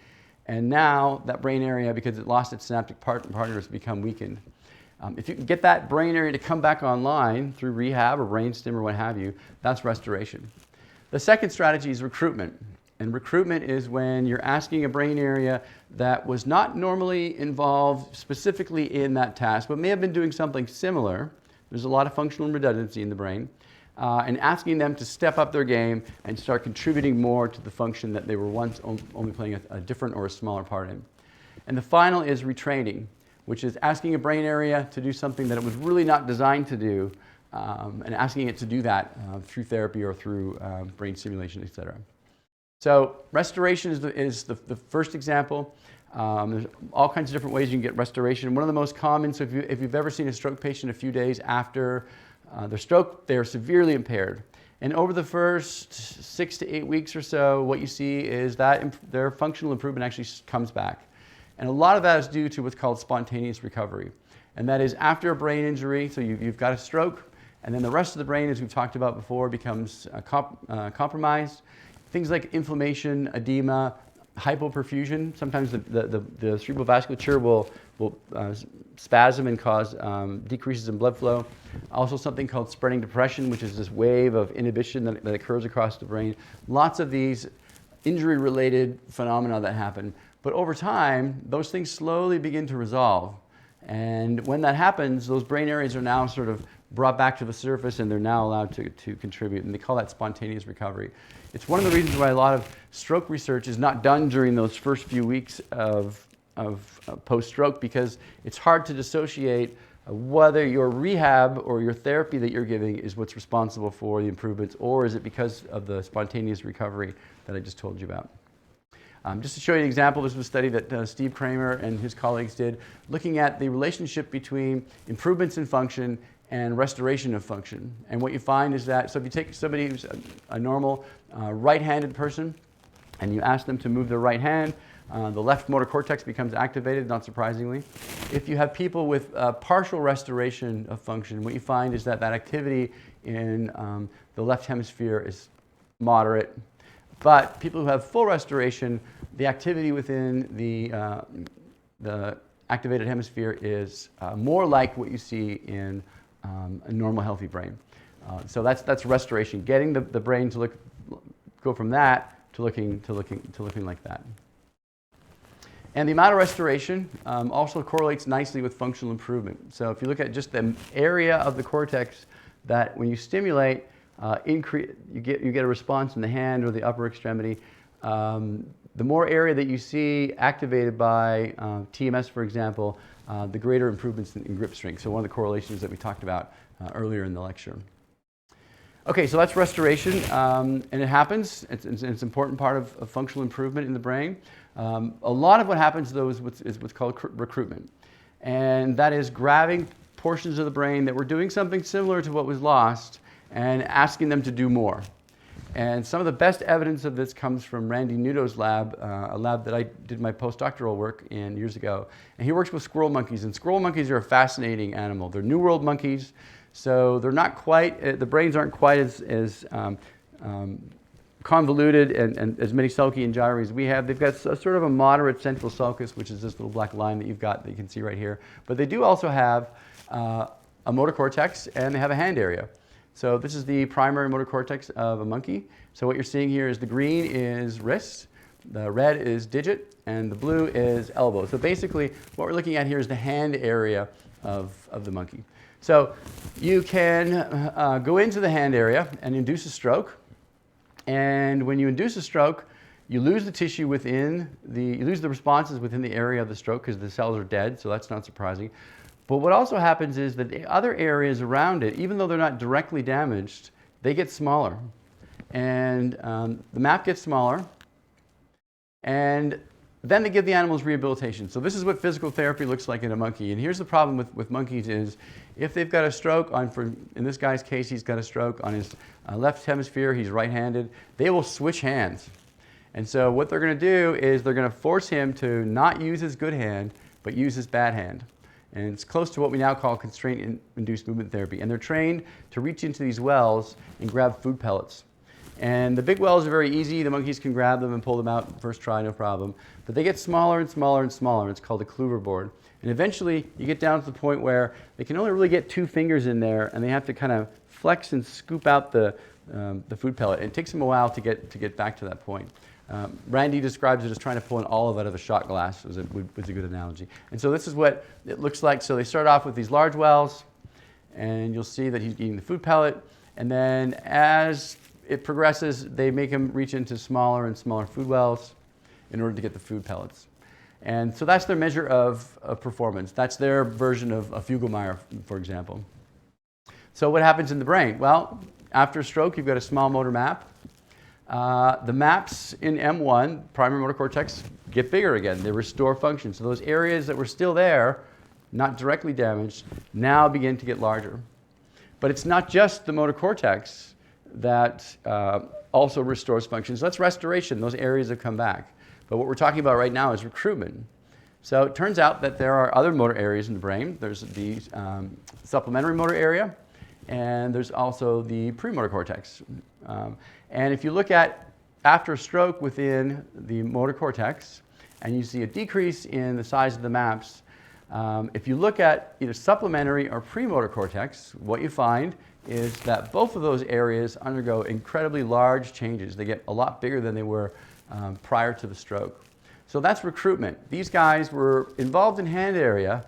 And now that brain area, because it lost its synaptic partner, has become weakened. If you can get that brain area to come back online through rehab or brain stim or what have you, that's restoration. The second strategy is recruitment. And recruitment is when you're asking a brain area that was not normally involved specifically in that task, but may have been doing something similar. There's a lot of functional redundancy in the brain. And asking them to step up their game and start contributing more to the function that they were once only playing a different or a smaller part in. And the final is retraining, which is asking a brain area to do something that it was really not designed to do, and asking it to do that through therapy or through brain stimulation, et cetera. So restoration is the first example. There's all kinds of different ways you can get restoration. One of the most common, so if you've ever seen a stroke patient a few days after their stroke, they're severely impaired. And over the first 6 to 8 weeks or so, what you see is that their functional improvement actually comes back. And a lot of that is due to what's called spontaneous recovery. And that is after a brain injury, so you've got a stroke, and then the rest of the brain, as we've talked about before, becomes compromised. Things like inflammation, edema, hypoperfusion. Sometimes the cerebral vasculature will spasm and cause decreases in blood flow. Also something called spreading depression, which is this wave of inhibition that occurs across the brain. Lots of these injury-related phenomena that happen. But over time, those things slowly begin to resolve. And when that happens, those brain areas are now sort of brought back to the surface and they're now allowed to contribute. And they call that spontaneous recovery. It's one of the reasons why a lot of stroke research is not done during those first few weeks of post-stroke, because it's hard to dissociate whether your rehab or your therapy that you're giving is what's responsible for the improvements, or is it because of the spontaneous recovery that I just told you about. Just to show you an example, this was a study that Steve Kramer and his colleagues did, looking at the relationship between improvements in function and restoration of function. And what you find is that, so if you take somebody who's a normal right-handed person and you ask them to move their right hand, the left motor cortex becomes activated, not surprisingly. If you have people with partial restoration of function, what you find is that activity in the left hemisphere is moderate. But people who have full restoration, the activity within the activated hemisphere is more like what you see in a normal healthy brain. So that's restoration, getting the brain to go from that to looking like that. And the amount of restoration also correlates nicely with functional improvement. So if you look at just the area of the cortex that when you stimulate, you get a response in the hand or the upper extremity. The more area that you see activated by TMS, for example, the greater improvements in grip strength. So one of the correlations that we talked about earlier in the lecture. Okay, so that's restoration, and it happens. It's an important part of functional improvement in the brain. A lot of what happens, though, is what's called recruitment. And that is grabbing portions of the brain that were doing something similar to what was lost and asking them to do more. And some of the best evidence of this comes from Randy Nudo's lab, a lab that I did my postdoctoral work in years ago. And he works with squirrel monkeys. And squirrel monkeys are a fascinating animal. They're New World monkeys. So they're not quite, the brains aren't quite as convoluted and as many sulci and gyri as we have. They've got a sort of a moderate central sulcus, which is this little black line that you've got that you can see right here. But they do also have a motor cortex, and they have a hand area. So this is the primary motor cortex of a monkey. So what you're seeing here is the green is wrist, the red is digit, and the blue is elbow. So basically what we're looking at here is the hand area of the monkey. So you can go into the hand area and induce a stroke. And when you induce a stroke, you lose the tissue within you lose the responses within the area of the stroke because the cells are dead, so that's not surprising. But what also happens is that the other areas around it, even though they're not directly damaged, they get smaller. And the map gets smaller. And then they give the animals rehabilitation. So this is what physical therapy looks like in a monkey. And here's the problem with monkeys is if they've got a stroke, in this guy's case, he's got a stroke on his left hemisphere, he's right-handed, they will switch hands. And so what they're going to do is they're going to force him to not use his good hand, but use his bad hand. And it's close to what we now call constraint-induced movement therapy. And they're trained to reach into these wells and grab food pellets. And the big wells are very easy. The monkeys can grab them and pull them out first try, no problem. But they get smaller and smaller and smaller. It's called a cleaver board. And eventually, you get down to the point where they can only really get 2 fingers in there, and they have to kind of flex and scoop out the food pellet. And it takes them a while to get back to that point. Randy describes it as trying to pull an olive out of a shot glass, was a good analogy. And so this is what it looks like. So they start off with these large wells, and you'll see that he's eating the food pellet. And then as it progresses, they make him reach into smaller and smaller food wells in order to get the food pellets. And so that's their measure of performance. That's their version of a Fugelmeyer, for example. So what happens in the brain? Well, after a stroke, you've got a small motor map. The maps in M1, primary motor cortex, get bigger again. They restore function. So those areas that were still there, not directly damaged, now begin to get larger. But it's not just the motor cortex that also restores function. So that's restoration. Those areas have come back. But what we're talking about right now is recruitment. So it turns out that there are other motor areas in the brain. There's the supplementary motor area, and there's also the premotor cortex. And if you look at after a stroke within the motor cortex, and you see a decrease in the size of the maps, if you look at either supplementary or premotor cortex, what you find is that both of those areas undergo incredibly large changes. They get a lot bigger than they were prior to the stroke. So that's recruitment. These guys were involved in hand area,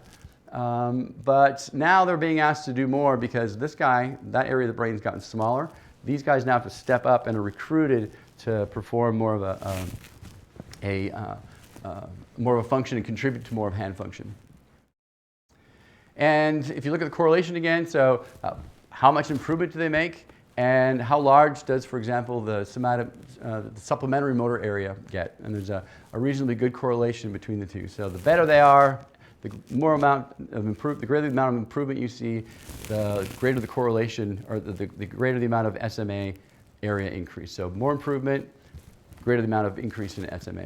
but now they're being asked to do more because this guy, that area of the brain's gotten smaller. These guys now have to step up and are recruited to perform more of a function and contribute to more of hand function. And if you look at the correlation again, so how much improvement do they make? And how large does, for example, the supplementary motor area get? And there's a reasonably good correlation between the two. So the better they are, the greater the amount of improvement you see, the greater the correlation, or the greater the amount of SMA area increase. So more improvement, greater the amount of increase in SMA.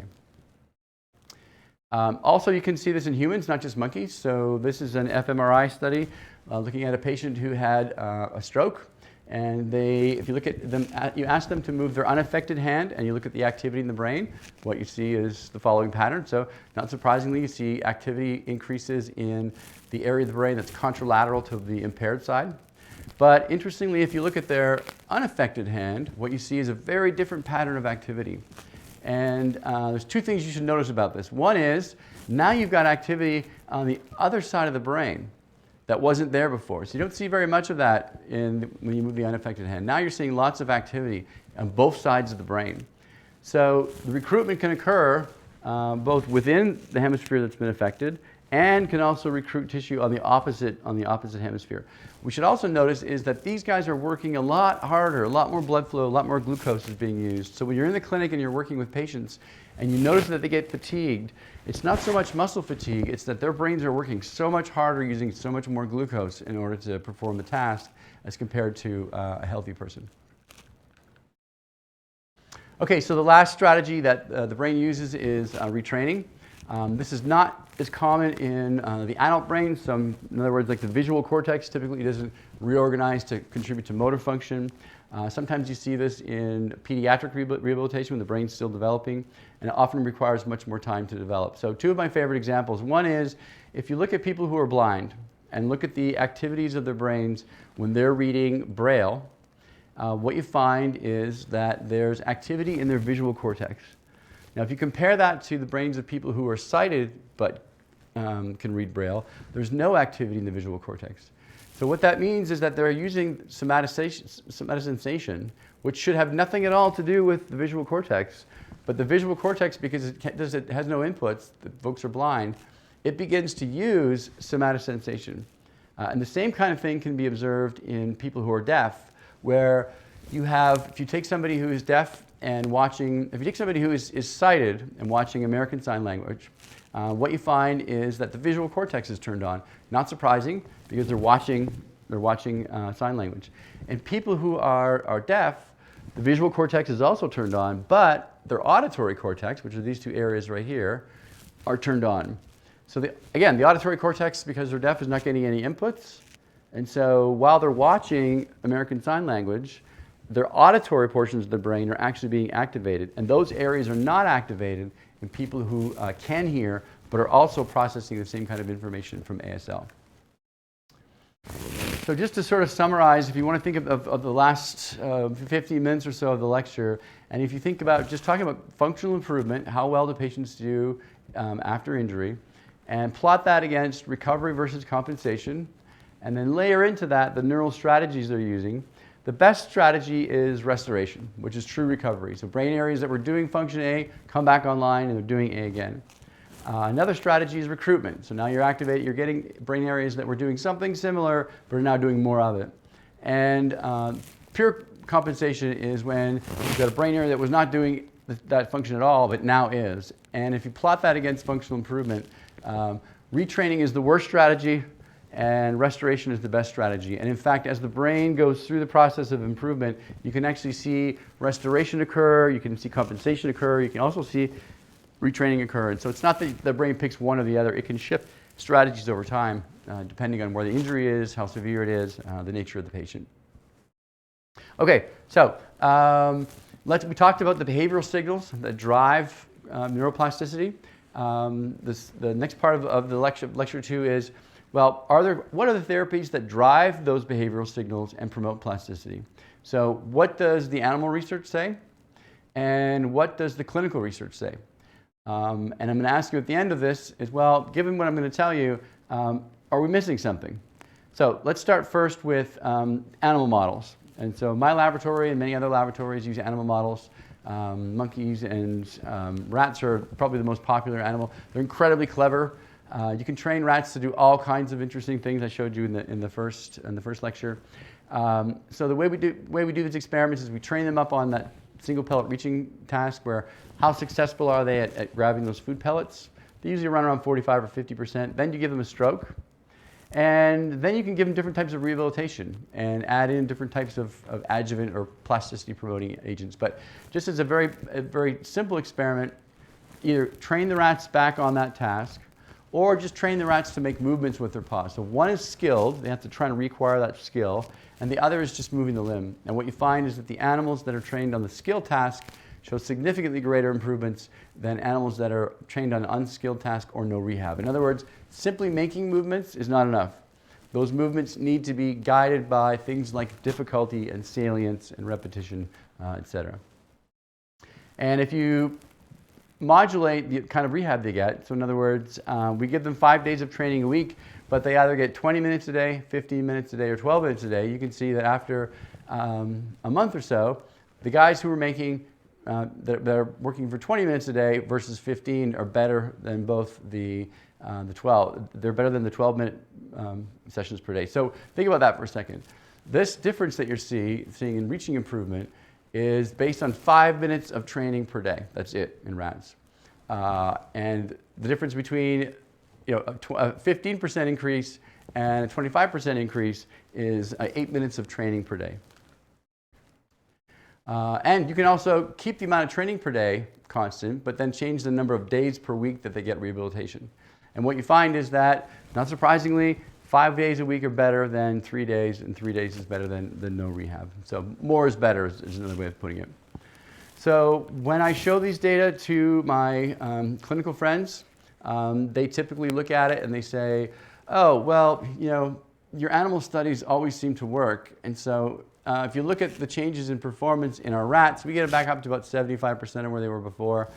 Also, you can see this in humans, not just monkeys. So this is an fMRI study looking at a patient who had a stroke. And if you look at them, you ask them to move their unaffected hand, and you look at the activity in the brain, what you see is the following pattern. So not surprisingly, you see activity increases in the area of the brain that's contralateral to the impaired side. But interestingly, if you look at their unaffected hand, what you see is a very different pattern of activity. And there's 2 things you should notice about this. One is, now you've got activity on the other side of the brain that wasn't there before. So you don't see very much of that when you move the unaffected hand. Now you're seeing lots of activity on both sides of the brain. So the recruitment can occur both within the hemisphere that's been affected and can also recruit tissue on the opposite hemisphere. We should also notice is that these guys are working a lot harder, a lot more blood flow, a lot more glucose is being used. So when you're in the clinic and you're working with patients and you notice that they get fatigued, it's not so much muscle fatigue, it's that their brains are working so much harder using so much more glucose in order to perform the task as compared to a healthy person. Okay, so the last strategy that the brain uses is retraining. This is not as common in the adult brain. In other words, like the visual cortex typically doesn't reorganize to contribute to motor function. Sometimes you see this in pediatric rehabilitation when the brain's still developing, and it often requires much more time to develop. So two of my favorite examples. One is if you look at people who are blind and look at the activities of their brains when they're reading Braille, what you find is that there's activity in their visual cortex. Now, if you compare that to the brains of people who are sighted but can read Braille, there's no activity in the visual cortex. So what that means is that they're using somatosensation, which should have nothing at all to do with the visual cortex. But the visual cortex, because it has no inputs, the folks are blind, it begins to use somatosensation. And the same kind of thing can be observed in people who are deaf, where you have, if you take somebody who is deaf and watching, if you take somebody who is sighted and watching American Sign Language, what you find is that the visual cortex is turned on. Not surprising, because they're watching sign language. And people who are deaf, the visual cortex is also turned on, but their auditory cortex, which are these two areas right here, are turned on. So again, the auditory cortex, because they're deaf, is not getting any inputs. And so while they're watching American Sign Language, their auditory portions of the brain are actually being activated. And those areas are not activated in people who can hear, but are also processing the same kind of information from ASL. So just to sort of summarize, if you want to think of the last 15 minutes or so of the lecture, and if you think about just talking about functional improvement, how well do patients do after injury, and plot that against recovery versus compensation, and then layer into that the neural strategies they're using, the best strategy is restoration, which is true recovery. So brain areas that were doing function A come back online and they're doing A again. Another strategy is recruitment. So now you're getting brain areas that were doing something similar, but are now doing more of it. And pure compensation is when you've got a brain area that was not doing that function at all, but now is. And if you plot that against functional improvement, retraining is the worst strategy, and restoration is the best strategy. And in fact, as the brain goes through the process of improvement, you can actually see restoration occur, you can see compensation occur, you can also see retraining occur. And so it's not that the brain picks one or the other, it can shift strategies over time, depending on where the injury is, how severe it is, the nature of the patient. Okay, so we talked about the behavioral signals that drive neuroplasticity. The next part of the lecture 2 is, well, what are the therapies that drive those behavioral signals and promote plasticity? So what does the animal research say? And what does the clinical research say? And I'm going to ask you at the end of this is, well, given what I'm going to tell you, are we missing something? So let's start first with animal models. And so my laboratory and many other laboratories use animal models. Monkeys and rats are probably the most popular animal. They're incredibly clever. You can train rats to do all kinds of interesting things I showed you in the first lecture. So the way we do these experiments is we train them up on that single pellet reaching task, where how successful are they at grabbing those food pellets? They usually run around 45 or 50%. Then you give them a stroke. And then you can give them different types of rehabilitation and add in different types of adjuvant or plasticity promoting agents. But just as a very simple experiment, either train the rats back on that task, or just train the rats to make movements with their paws. So one is skilled, they have to try and reacquire that skill, and the other is just moving the limb. And what you find is that the animals that are trained on the skill task show significantly greater improvements than animals that are trained on an unskilled task or no rehab. In other words, simply making movements is not enough. Those movements need to be guided by things like difficulty and salience and repetition, etc. And if you modulate the kind of rehab they get, so in other words, we give them 5 days of training a week, but they either get 20 minutes a day, 15 minutes a day, or 12 minutes a day, you can see that after a month or so, the guys who are making that are working for 20 minutes a day versus 15 are better than both the 12. They're better than the 12-minute sessions per day. So think about that for a second. This difference that you're seeing in reaching improvement is based on 5 minutes of training per day. That's it in rats. And the difference between a 15% increase and a 25% increase is 8 minutes of training per day. And you can also keep the amount of training per day constant, but then change the number of days per week that they get rehabilitation. And what you find is that, not surprisingly, 5 days a week are better than 3 days, and 3 days is better than no rehab. So more is better is another way of putting it. So when I show these data to my clinical friends, they typically look at it and they say, oh, well, you know, your animal studies always seem to work. And so if you look at the changes in performance in our rats, we get it back up to about 75% of where they were before.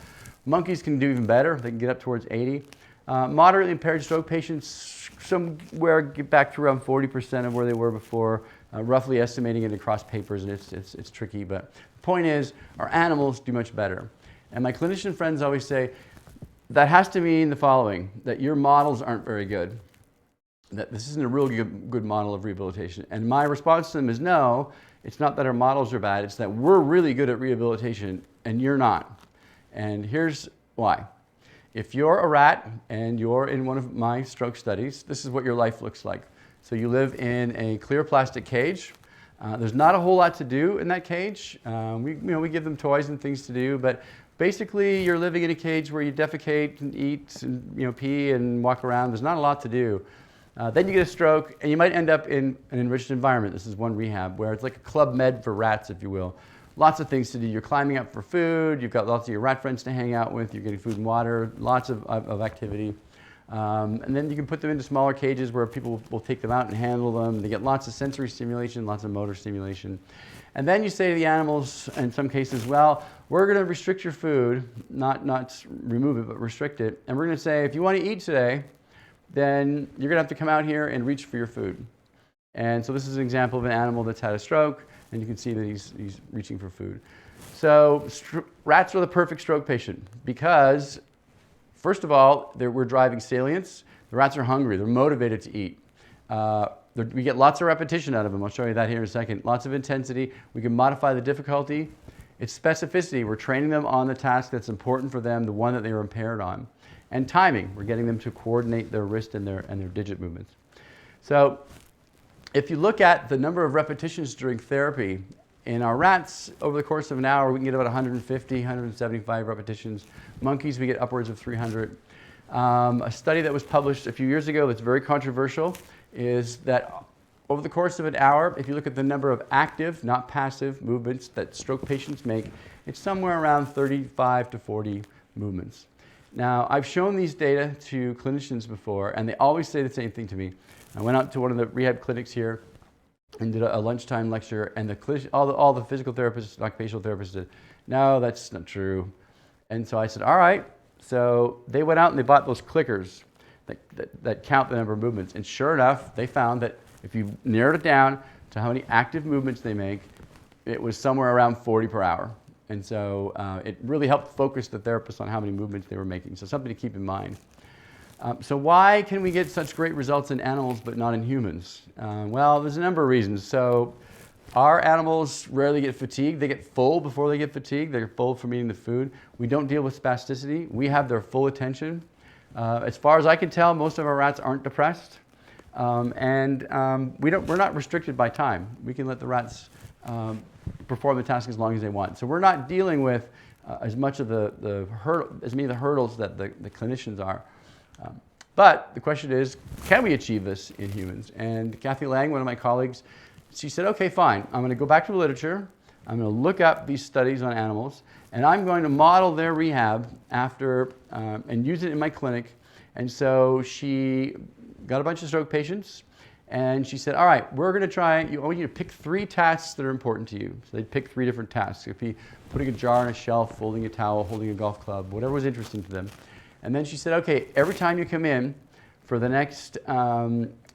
Monkeys can do even better. They can get up towards 80. Moderately impaired stroke patients somewhere get back to around 40% of where they were before, roughly estimating it across papers, and it's tricky. But the point is, our animals do much better. And my clinician friends always say, that has to mean the following, that your models aren't very good, that this isn't a real good model of rehabilitation. And my response to them is, no, it's not that our models are bad, it's that we're really good at rehabilitation and you're not. And here's why. If you're a rat and you're in one of my stroke studies, this is what your life looks like. So you live in a clear plastic cage. There's not a whole lot to do in that cage. We give them toys and things to do, but basically you're living in a cage where you defecate and eat and pee and walk around. There's not a lot to do. Then you get a stroke and you might end up in an enriched environment. This is one rehab where it's like a club med for rats, if you will. Lots of things to do. You're climbing up for food. You've got lots of your rat friends to hang out with. You're getting food and water, lots of activity. And then you can put them into smaller cages where people will take them out and handle them. They get lots of sensory stimulation, lots of motor stimulation. And then you say to the animals, in some cases, well, we're going to restrict your food, not remove it, but restrict it. And we're going to say, if you want to eat today, then you're going to have to come out here and reach for your food. And so this is an example of an animal that's had a stroke, and you can see that he's reaching for food. So rats are the perfect stroke patient because, first of all, we're driving salience. The rats are hungry. They're motivated to eat. We get lots of repetition out of them. I'll show you that here in a second. Lots of intensity. We can modify the difficulty. It's specificity. We're training them on the task that's important for them, the one that they were impaired on. And timing. We're getting them to coordinate their wrist and their digit movements. So if you look at the number of repetitions during therapy, in our rats, over the course of an hour, we can get about 150, 175 repetitions. Monkeys, we get upwards of 300. A study that was published a few years ago that's very controversial is that over the course of an hour, if you look at the number of active, not passive movements that stroke patients make, it's somewhere around 35 to 40 movements. Now, I've shown these data to clinicians before, and they always say the same thing to me. I went out to one of the rehab clinics here and did a lunchtime lecture, and all the physical therapists, occupational therapists said, no, that's not true. And so I said, all right. So they went out and they bought those clickers that count the number of movements. And sure enough, they found that if you narrowed it down to how many active movements they make, it was somewhere around 40 per hour. And so it really helped focus the therapists on how many movements they were making. So something to keep in mind. So why can we get such great results in animals but not in humans? Well, there's a number of reasons. So our animals rarely get fatigued. They get full before they get fatigued. They're full from eating the food. We don't deal with spasticity. We have their full attention. As far as I can tell, most of our rats aren't depressed. We're not restricted by time. We can let the rats perform the task as long as they want. So we're not dealing with as many of the hurdles that the clinicians are. But the question is, can we achieve this in humans? And Kathy Lang, one of my colleagues, she said, okay, fine. I'm going to go back to the literature. I'm going to look up these studies on animals, and I'm going to model their rehab after and use it in my clinic. And so she got a bunch of stroke patients, and she said, all right, we're going to try, I want you to pick 3 tasks that are important to you. So they'd pick 3 different tasks. It could be putting a jar on a shelf, folding a towel, holding a golf club, whatever was interesting to them. And then she said, okay, every time you come in for the next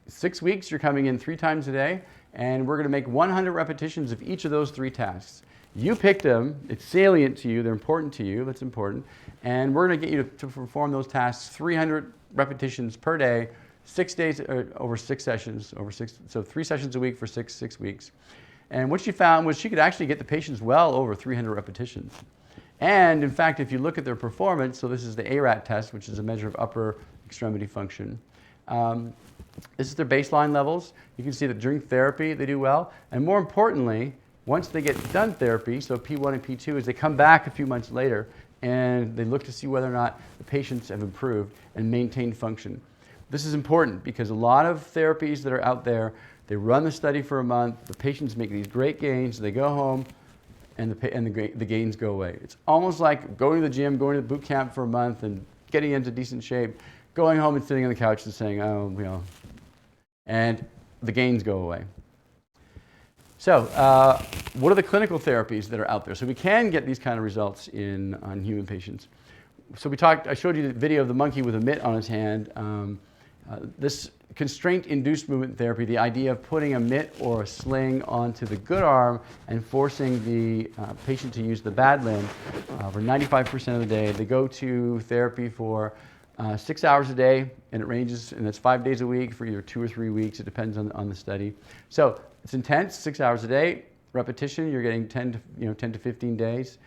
6 weeks, you're coming in 3 times a day, and we're going to make 100 repetitions of each of those 3 tasks. You picked them, it's salient to you, they're important to you, that's important, and we're going to get you to perform those tasks 300 repetitions per day, 6 days over 6 sessions, so 3 sessions a week for 6 weeks. And what she found was she could actually get the patients well over 300 repetitions. And in fact, if you look at their performance, so this is the ARAT test, which is a measure of upper extremity function. This is their baseline levels. You can see that during therapy, they do well. And more importantly, Once they get done therapy, so P1 and P2, is they come back a few months later and they look to see whether or not the patients have improved and maintained function. This is important because a lot of therapies that are out there, they run the study for a month, the patients make these great gains, they go home, and the gains go away. It's almost like going to the gym, going to the boot camp for a month and getting into decent shape, going home and sitting on the couch and saying, oh, you know, and the gains go away. So what are the clinical therapies that are out there? So we can get these kind of results on human patients. So I showed you the video of the monkey with a mitt on his hand. This constraint-induced movement therapy, the idea of putting a mitt or a sling onto the good arm and forcing the patient to use the bad limb for 95% of the day. They go to therapy for 6 hours a day, and it ranges, and it's 5 days a week for either 2 or 3 weeks. It depends on the study. So it's intense, 6 hours a day. Repetition, you're getting 10 to 15 days.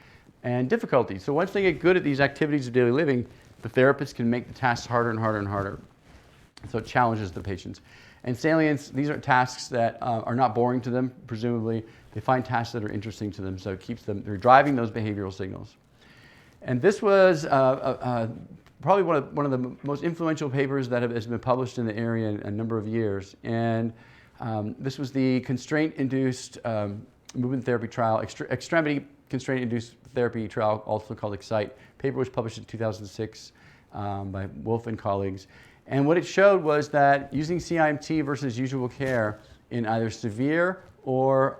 And difficulty. So once they get good at these activities of daily living, the therapist can make the tasks harder and harder and harder. So it challenges the patients. And salience, these are tasks that are not boring to them, presumably. They find tasks that are interesting to them, so it keeps them, they're driving those behavioral signals. And this was probably one of the most influential papers that has been published in the area in a number of years. And this was the constraint-induced movement therapy trial, extremity constraint-induced therapy trial, also called EXCITE. Paper was published in 2006 by Wolf and colleagues. And what it showed was that using CIMT versus usual care in either severe or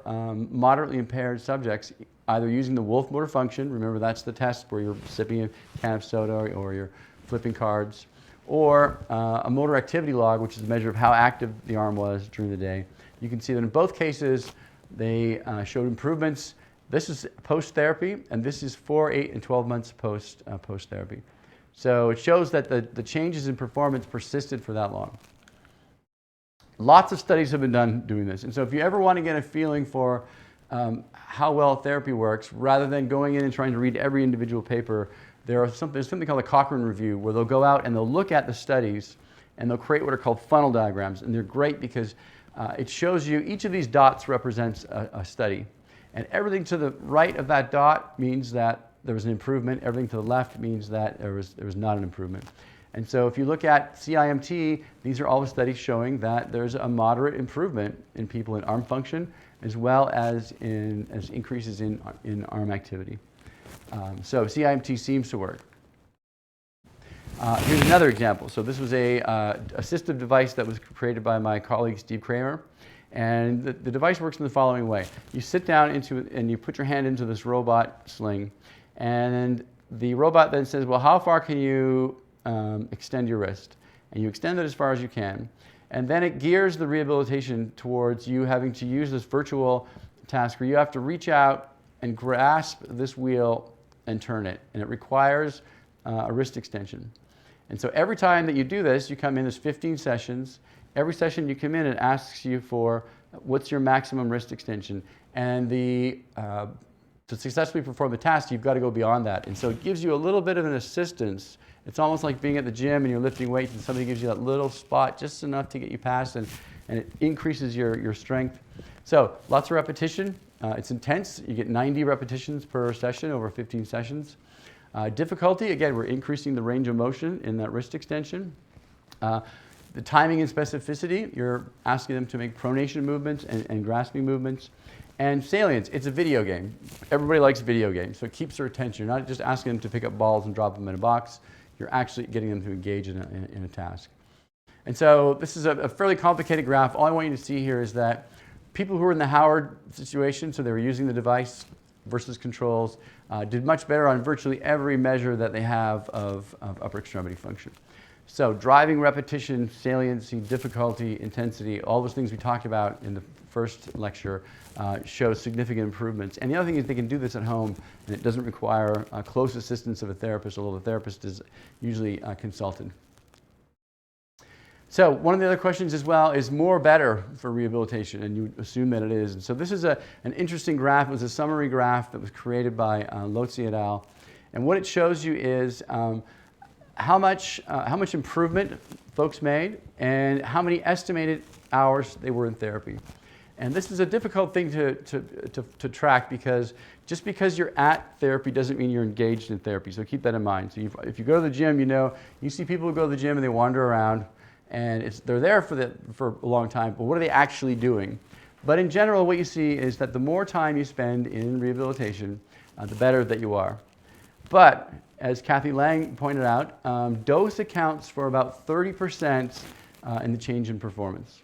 moderately impaired subjects, either using the Wolf motor function, remember that's the test where you're sipping a can of soda or you're flipping cards, or a motor activity log, which is a measure of how active the arm was during the day. You can see that in both cases, they showed improvements. This is post-therapy, and this is 4, 8, and 12 months post-therapy. So it shows that the changes in performance persisted for that long. Lots of studies have been done doing this. And so if you ever want to get a feeling for how well therapy works, rather than going in and trying to read every individual paper, there's something called a Cochrane review, where they'll go out and they'll look at the studies and they'll create what are called funnel diagrams. And they're great because it shows you each of these dots represents a study. And everything to the right of that dot means that there was an improvement. Everything to the left means that there was not an improvement. And so if you look at CIMT, these are all the studies showing that there's a moderate improvement in people in arm function, as well as increases in arm activity. So CIMT seems to work. Here's another example. So this was a assistive device that was created by my colleague Steve Kramer. And the device works in the following way. You sit down and you put your hand into this robot sling, and the robot then says, well, how far can you extend your wrist? And you extend it as far as you can. And then it gears the rehabilitation towards you having to use this virtual task where you have to reach out and grasp this wheel and turn it. And it requires a wrist extension. And so every time that you do this, you come in, there's 15 sessions. Every session you come in, it asks you for what's your maximum wrist extension. And to successfully perform the task, you've got to go beyond that. And so it gives you a little bit of an assistance. It's almost like being at the gym and you're lifting weights and somebody gives you that little spot just enough to get you past, and it increases your strength. So lots of repetition. It's intense. You get 90 repetitions per session over 15 sessions. Difficulty, again, we're increasing the range of motion in that wrist extension. The timing and specificity, you're asking them to make pronation movements and grasping movements. And salience, it's a video game. Everybody likes video games, so it keeps their attention. You're not just asking them to pick up balls and drop them in a box. You're actually getting them to engage in a task. And so this is a fairly complicated graph. All I want you to see here is that people who were in the HWARD situation, so they were using the device versus controls, did much better on virtually every measure that they have of upper extremity function. So driving, repetition, saliency, difficulty, intensity, all those things we talked about in the first lecture show significant improvements. And the other thing is they can do this at home, and it doesn't require close assistance of a therapist, although the therapist is usually consulted. So one of the other questions as well is more better for rehabilitation, and you assume that it is. And so this is an interesting graph. It was a summary graph that was created by Lotzi et al. And what it shows you is how much improvement folks made and how many estimated hours they were in therapy. And this is a difficult thing to track because just because you're at therapy doesn't mean you're engaged in therapy. So keep that in mind. So if you go to the gym, you see people who go to the gym and they wander around and they're there for a long time, but what are they actually doing? But in general, what you see is that the more time you spend in rehabilitation, the better that you are. But as Kathy Lang pointed out, dose accounts for about 30% in the change in performance.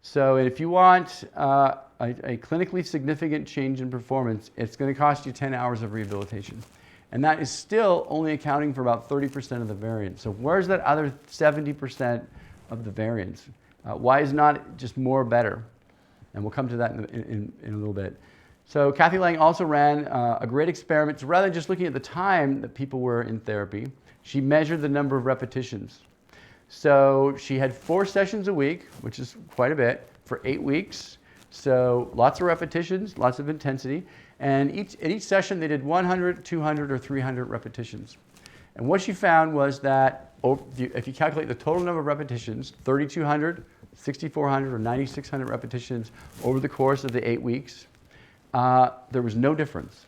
So if you want a clinically significant change in performance, it's going to cost you 10 hours of rehabilitation. And that is still only accounting for about 30% of the variance. So where's that other 70% of the variance? Why is not just more better? And we'll come to that in a little bit. So Kathy Lang also ran a great experiment. So rather than just looking at the time that people were in therapy, she measured the number of repetitions. So she had 4 sessions a week, which is quite a bit, for 8 weeks. So lots of repetitions, lots of intensity. And in each session, they did 100, 200, or 300 repetitions. And what she found was that if you calculate the total number of repetitions, 3,200, 6,400, or 9,600 repetitions over the course of the 8 weeks, there was no difference.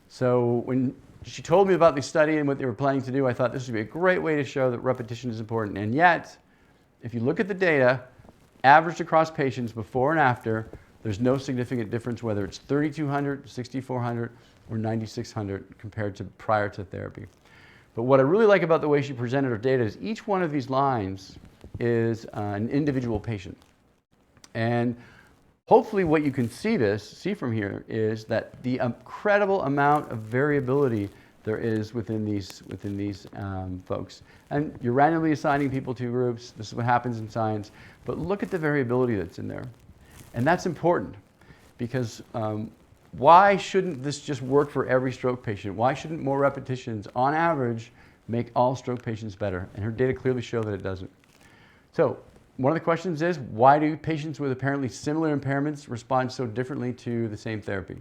So when she told me about the study and what they were planning to do, I thought this would be a great way to show that repetition is important. And yet, if you look at the data, averaged across patients before and after, there's no significant difference whether it's 3,200, 6,400, or 9,600 compared to prior to therapy. But what I really like about the way she presented her data is each one of these lines is an individual patient. And hopefully what you can see from here is that the incredible amount of variability there is within these folks. And you're randomly assigning people to groups. This is what happens in science. But look at the variability that's in there. And that's important because why shouldn't this just work for every stroke patient? Why shouldn't more repetitions, on average, make all stroke patients better? And her data clearly show that it doesn't. So one of the questions is, why do patients with apparently similar impairments respond so differently to the same therapy?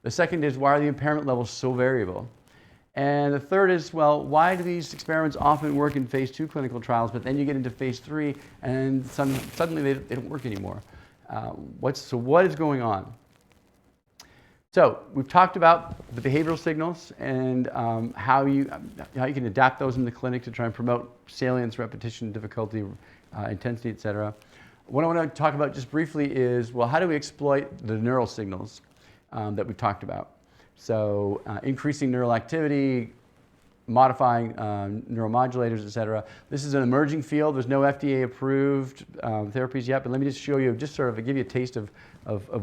The second is, why are the impairment levels so variable? And the third is, well, why do these experiments often work in phase 2 clinical trials, but then you get into phase 3 and suddenly they don't work anymore? So what is going on? So we've talked about the behavioral signals and how you can adapt those in the clinic to try and promote salience, repetition, difficulty, intensity, et cetera. What I want to talk about just briefly is, well, how do we exploit the neural signals that we've talked about? So increasing neural activity, modifying neuromodulators, et cetera. This is an emerging field. There's no FDA-approved therapies yet, but let me just show you, just sort of give you a taste of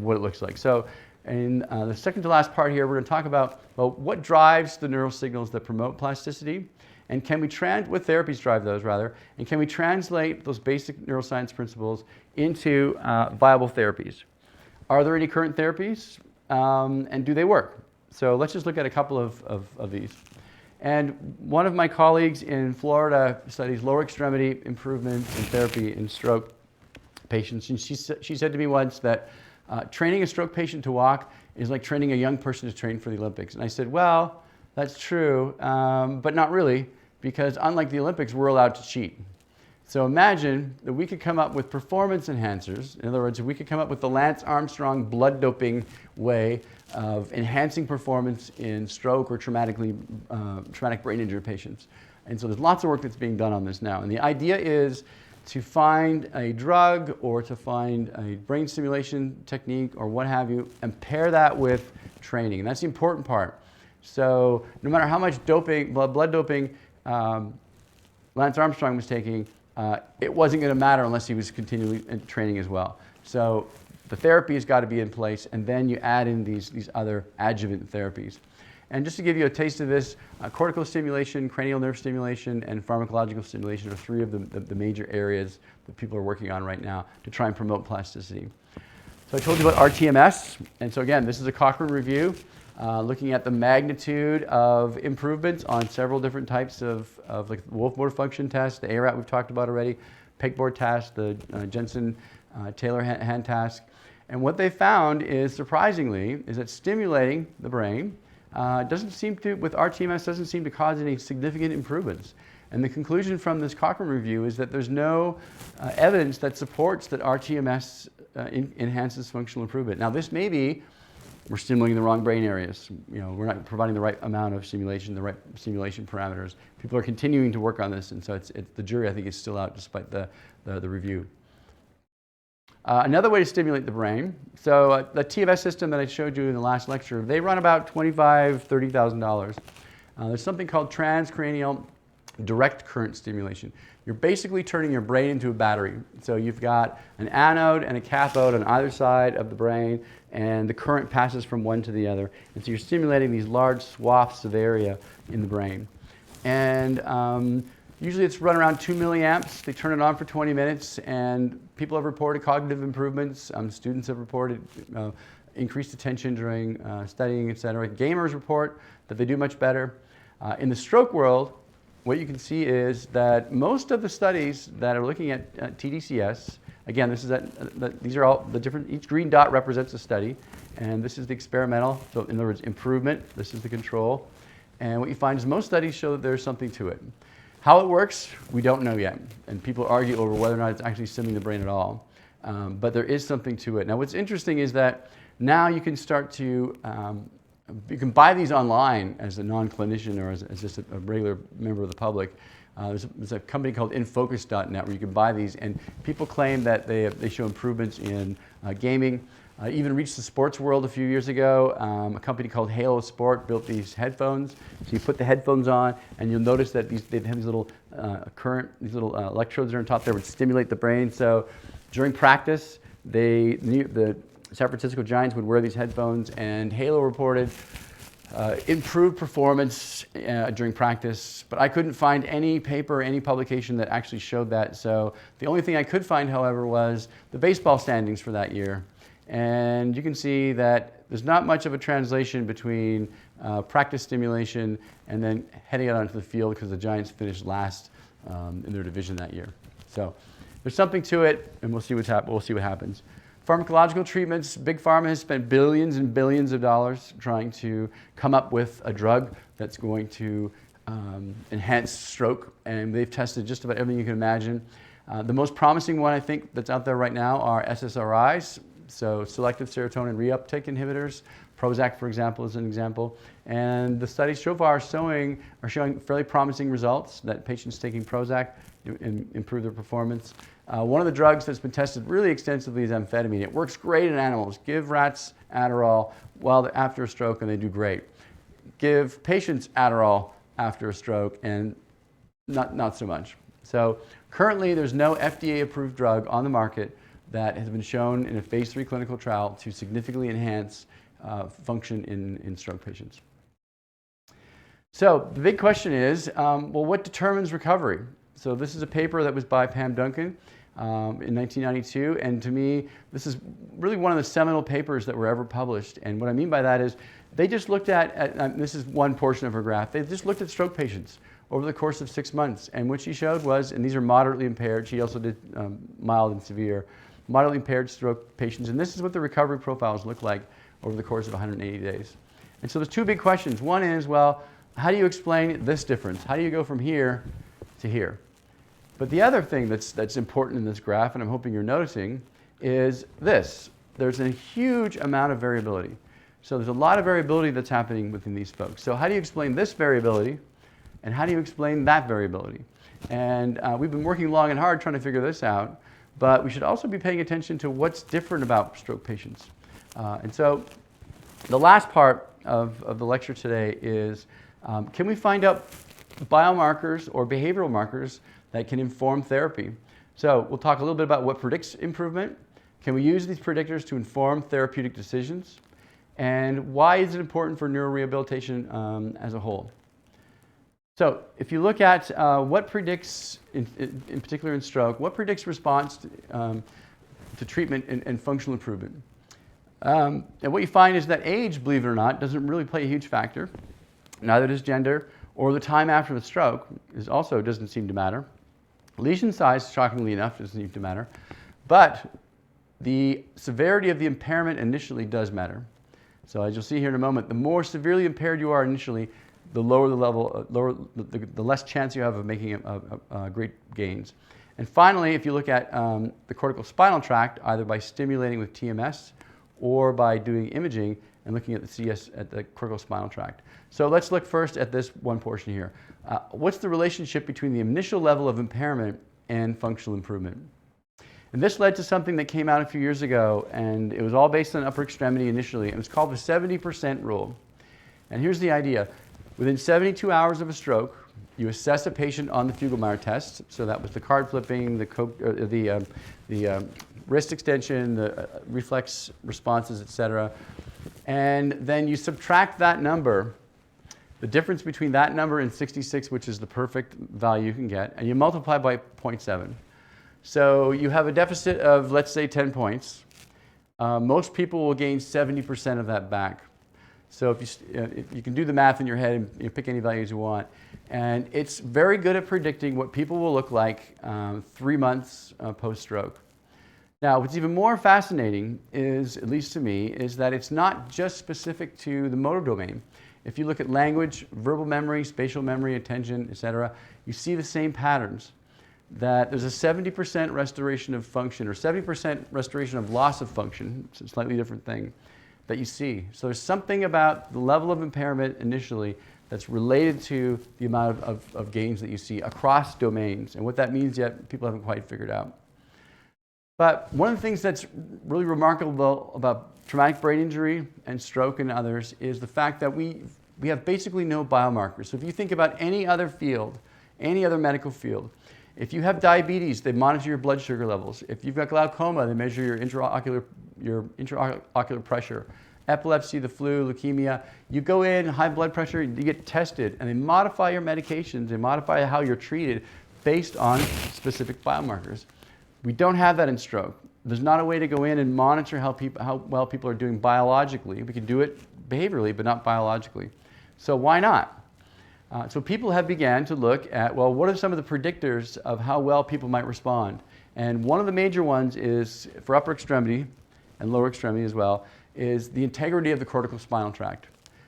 what it looks like. So in the second to last part here, we're going to talk about, well, what drives the neural signals that promote plasticity, and can we what therapies drive those, rather, and can we translate those basic neuroscience principles into viable therapies? Are there any current therapies, and do they work? So let's just look at a couple of these. And one of my colleagues in Florida studies lower extremity improvement in therapy in stroke patients, and she said to me once that training a stroke patient to walk is like training a young person to train for the Olympics. And I said, well, that's true, but not really, because unlike the Olympics, we're allowed to cheat. So imagine that we could come up with performance enhancers. In other words, if we could come up with the Lance Armstrong blood doping way of enhancing performance in stroke or traumatic brain injury patients. And so there's lots of work that's being done on this now. And the idea is to find a drug or to find a brain stimulation technique or what have you, and pair that with training. And that's the important part. So no matter how much doping, blood doping Lance Armstrong was taking, it wasn't going to matter unless he was continually training as well. So the therapy has got to be in place, and then you add in these other adjuvant therapies. And just to give you a taste of this, cortical stimulation, cranial nerve stimulation, and pharmacological stimulation are 3 of the major areas that people are working on right now to try and promote plasticity. So I told you about RTMS, and so again, this is a Cochrane review looking at the magnitude of improvements on several different types of like the Wolf motor function test, the ARAT we've talked about already, pegboard task, the Jensen-Taylor hand task. And what they found is, surprisingly, is that stimulating the brain doesn't seem to, with RTMS, doesn't seem to cause any significant improvements. And the conclusion from this Cochrane review is that there's no evidence that supports that RTMS enhances functional improvement. Now this may be we're stimulating the wrong brain areas. You know, we're not providing the right amount of stimulation, the right stimulation parameters. People are continuing to work on this, and so the jury, I think, is still out despite the review. Another way to stimulate the brain, so the TMS system that I showed you in the last lecture, they run about $25,000, $30,000. There's something called transcranial direct current stimulation. You're basically turning your brain into a battery. So you've got an anode and a cathode on either side of the brain, and the current passes from one to the other. And so you're stimulating these large swaths of area in the brain. And usually it's run around 2 milliamps. They turn it on for 20 minutes, and people have reported cognitive improvements. Students have reported increased attention during studying, et cetera. Gamers report that they do much better. In the stroke world, what you can see is that most of the studies that are looking at TDCS, again, these are all the different, each green dot represents a study, and this is the experimental, so in other words, improvement, this is the control. And what you find is most studies show that there's something to it. How it works, we don't know yet, and people argue over whether or not it's actually stimulating the brain at all. But there is something to it. Now what's interesting is that now you can start to you can buy these online as a non-clinician or as just a regular member of the public. There's a company called infocus.net where you can buy these, and people claim that they show improvements in gaming. Even reached the sports world a few years ago. A company called Halo Sport built these headphones. So you put the headphones on, and you'll notice that they have these little electrodes that are on top there, which stimulate the brain. So during practice, the San Francisco Giants would wear these headphones, and Halo reported improved performance during practice, but I couldn't find any paper, any publication that actually showed that. So the only thing I could find, however, was the baseball standings for that year. And you can see that there's not much of a translation between practice stimulation and then heading out onto the field, because the Giants finished last in their division that year. So there's something to it, and we'll see what happens. Pharmacological treatments, Big Pharma has spent billions and billions of dollars trying to come up with a drug that's going to enhance stroke, and they've tested just about everything you can imagine. The most promising one, I think, that's out there right now are SSRIs, so selective serotonin reuptake inhibitors. Prozac, for example, is an example. And the studies so far are showing fairly promising results, that patients taking Prozac improve their performance. One of the drugs that's been tested really extensively is amphetamine. It works great in animals. Give rats Adderall after a stroke, and they do great. Give patients Adderall after a stroke, and not so much. So currently, there's no FDA-approved drug on the market that has been shown in a phase 3 clinical trial to significantly enhance function in stroke patients. So the big question is, well, what determines recovery? So this is a paper that was by Pam Duncan in 1992, and to me, this is really one of the seminal papers that were ever published. And what I mean by that is they just looked at this is one portion of her graph, they just looked at stroke patients over the course of 6 months. And what she showed was, and these are moderately impaired, she also did mild and severe, moderately impaired stroke patients, and this is what the recovery profiles look like over the course of 180 days. And so there's two big questions. One is, well, how do you explain this difference? How do you go from here to here? But the other thing that's important in this graph, and I'm hoping you're noticing, is this. There's a huge amount of variability. So there's a lot of variability that's happening within these folks. So how do you explain this variability, and how do you explain that variability? And we've been working long and hard trying to figure this out, but we should also be paying attention to what's different about stroke patients. And so the last part of the lecture today is, can we find out biomarkers or behavioral markers that can inform therapy? So we'll talk a little bit about what predicts improvement. Can we use these predictors to inform therapeutic decisions? And why is it important for neurorehabilitation as a whole? So if you look at what predicts, in particular in stroke, what predicts response to treatment and functional improvement? And what you find is that age, believe it or not, doesn't really play a huge factor. Neither does gender, or the time after the stroke also doesn't seem to matter. Lesion size, shockingly enough, doesn't seem to matter. But the severity of the impairment initially does matter. So as you'll see here in a moment, the more severely impaired you are initially, the lower the level, the less chance you have of making great gains. And finally, if you look at the cortical spinal tract, either by stimulating with TMS or by doing imaging and looking at the CS at the cortical spinal tract. So let's look first at this one portion here. What's the relationship between the initial level of impairment and functional improvement? And this led to something that came out a few years ago, and it was all based on upper extremity initially. It was called the 70% rule. And here's the idea. Within 72 hours of a stroke, you assess a patient on the Fugl-Meyer test. So that was the card flipping, the wrist extension, the reflex responses, etc. And then you subtract that number, the difference between that number and 66, which is the perfect value you can get, and you multiply by 0.7. So you have a deficit of, let's say, 10 points. Most people will gain 70% of that back. So if you can do the math in your head and you pick any values you want. And it's very good at predicting what people will look like 3 months post-stroke. Now, what's even more fascinating is, at least to me, is that it's not just specific to the motor domain. If you look at language, verbal memory, spatial memory, attention, etc., you see the same patterns. That there's a 70% restoration of function, or 70% restoration of loss of function, it's a slightly different thing, that you see. So there's something about the level of impairment initially that's related to the amount of gains that you see across domains. And what that means yet, people haven't quite figured out. But one of the things that's really remarkable about traumatic brain injury and stroke and others is the fact that we have basically no biomarkers. So if you think about any other field, any other medical field, if you have diabetes, they monitor your blood sugar levels. If you've got glaucoma, they measure your intraocular pressure. Epilepsy, the flu, leukemia, you go in, high blood pressure, you get tested, and they modify your medications, they modify how you're treated based on specific biomarkers. We don't have that in stroke. There's not a way to go in and monitor how well people are doing biologically. We can do it behaviorally, but not biologically. So why not? So people have began to look at, well, what are some of the predictors of how well people might respond? And one of the major ones is, for upper extremity and lower extremity as well, is the integrity of the cortical spinal tract.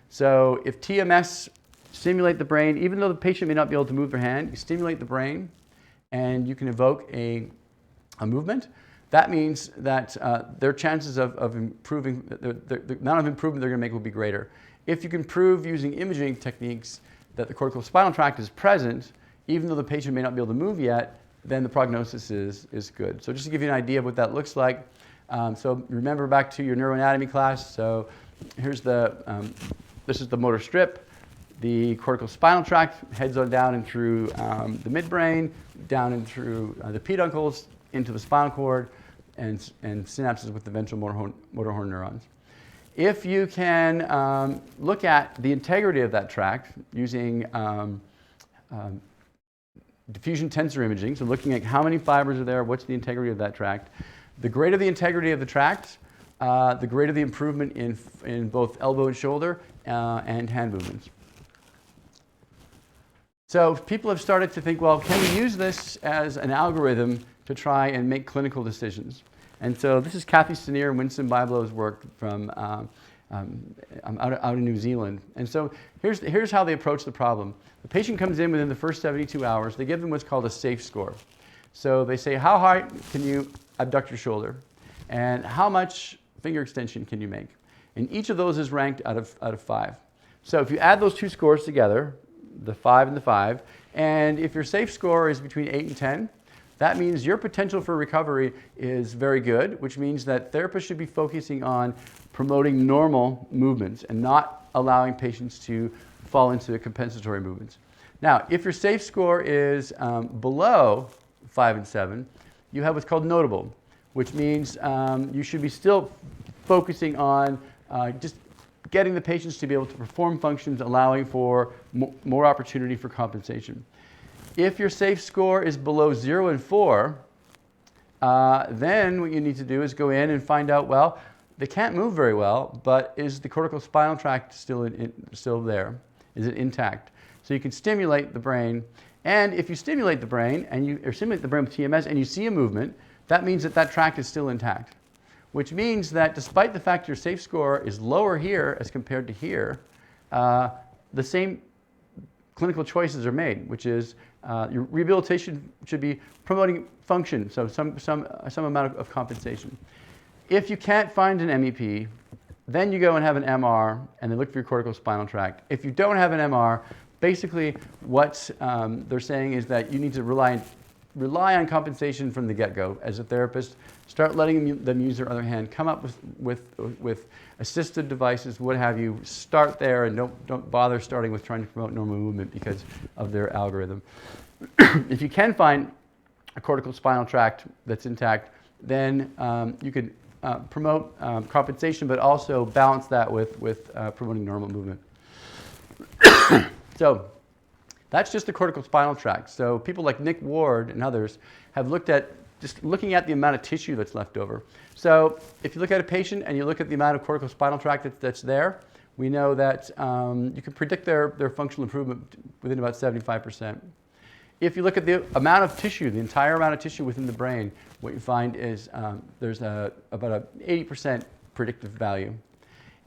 So if TMS stimulate the brain, even though the patient may not be able to move their hand, you stimulate the brain and you can evoke a movement. That means that their chances of improving, the amount of improvement they're going to make will be greater. If you can prove using imaging techniques that the cortical spinal tract is present, even though the patient may not be able to move yet, then the prognosis is good. So just to give you an idea of what that looks like, so remember back to your neuroanatomy class. So here's this is the motor strip. The cortical spinal tract heads on down and through the midbrain, down and through the peduncles, into the spinal cord, and synapses with the ventral motor horn neurons. If you can look at the integrity of that tract using diffusion tensor imaging, so looking at how many fibers are there, what's the integrity of that tract, the greater the integrity of the tract, the greater the improvement in both elbow and shoulder and hand movements. So people have started to think, well, can we use this as an algorithm to try and make clinical decisions? And so this is Kathy Stenier and Winston Biblow's work from out in New Zealand. And so here's how they approach the problem. The patient comes in within the first 72 hours. They give them what's called a SAFE score. So they say, how high can you abduct your shoulder? And how much finger extension can you make? And each of those is ranked out of 5. So if you add those two scores together, the 5 and the 5, and if your SAFE score is between 8 and 10, that means your potential for recovery is very good, which means that therapists should be focusing on promoting normal movements and not allowing patients to fall into compensatory movements. Now, if your SAFE score is below 5 and 7, you have what's called notable, which means you should be still focusing on just getting the patients to be able to perform functions, allowing for more opportunity for compensation. If your SAFE score is below 0 and 4, then what you need to do is go in and find out, well, they can't move very well, but is the cortical spinal tract still there? Is it intact? So you can stimulate the brain, and if you stimulate the brain, or stimulate the brain with TMS, and you see a movement, that means that that tract is still intact, which means that despite the fact your SAFE score is lower here as compared to here, the same clinical choices are made, which is your rehabilitation should be promoting function, so some amount of compensation. If you can't find an MEP, then you go and have an MR, and they look for your cortical spinal tract. If you don't have an MR, basically what they're saying is that you need to rely on compensation from the get-go as a therapist. Start letting them use their other hand. Come up with assisted devices, what have you. Start there, and don't bother starting with trying to promote normal movement because of their algorithm. If you can find a cortical spinal tract that's intact, then you could promote compensation, but also balance that with promoting normal movement. So that's just the cortical spinal tract. So people like Nick Ward and others have looked at just looking at the amount of tissue that's left over. So if you look at a patient and you look at the amount of cortical spinal tract that's there, we know that you can predict their functional improvement within about 75%. If you look at the amount of tissue, the entire amount of tissue within the brain, what you find is there's about an 80% predictive value.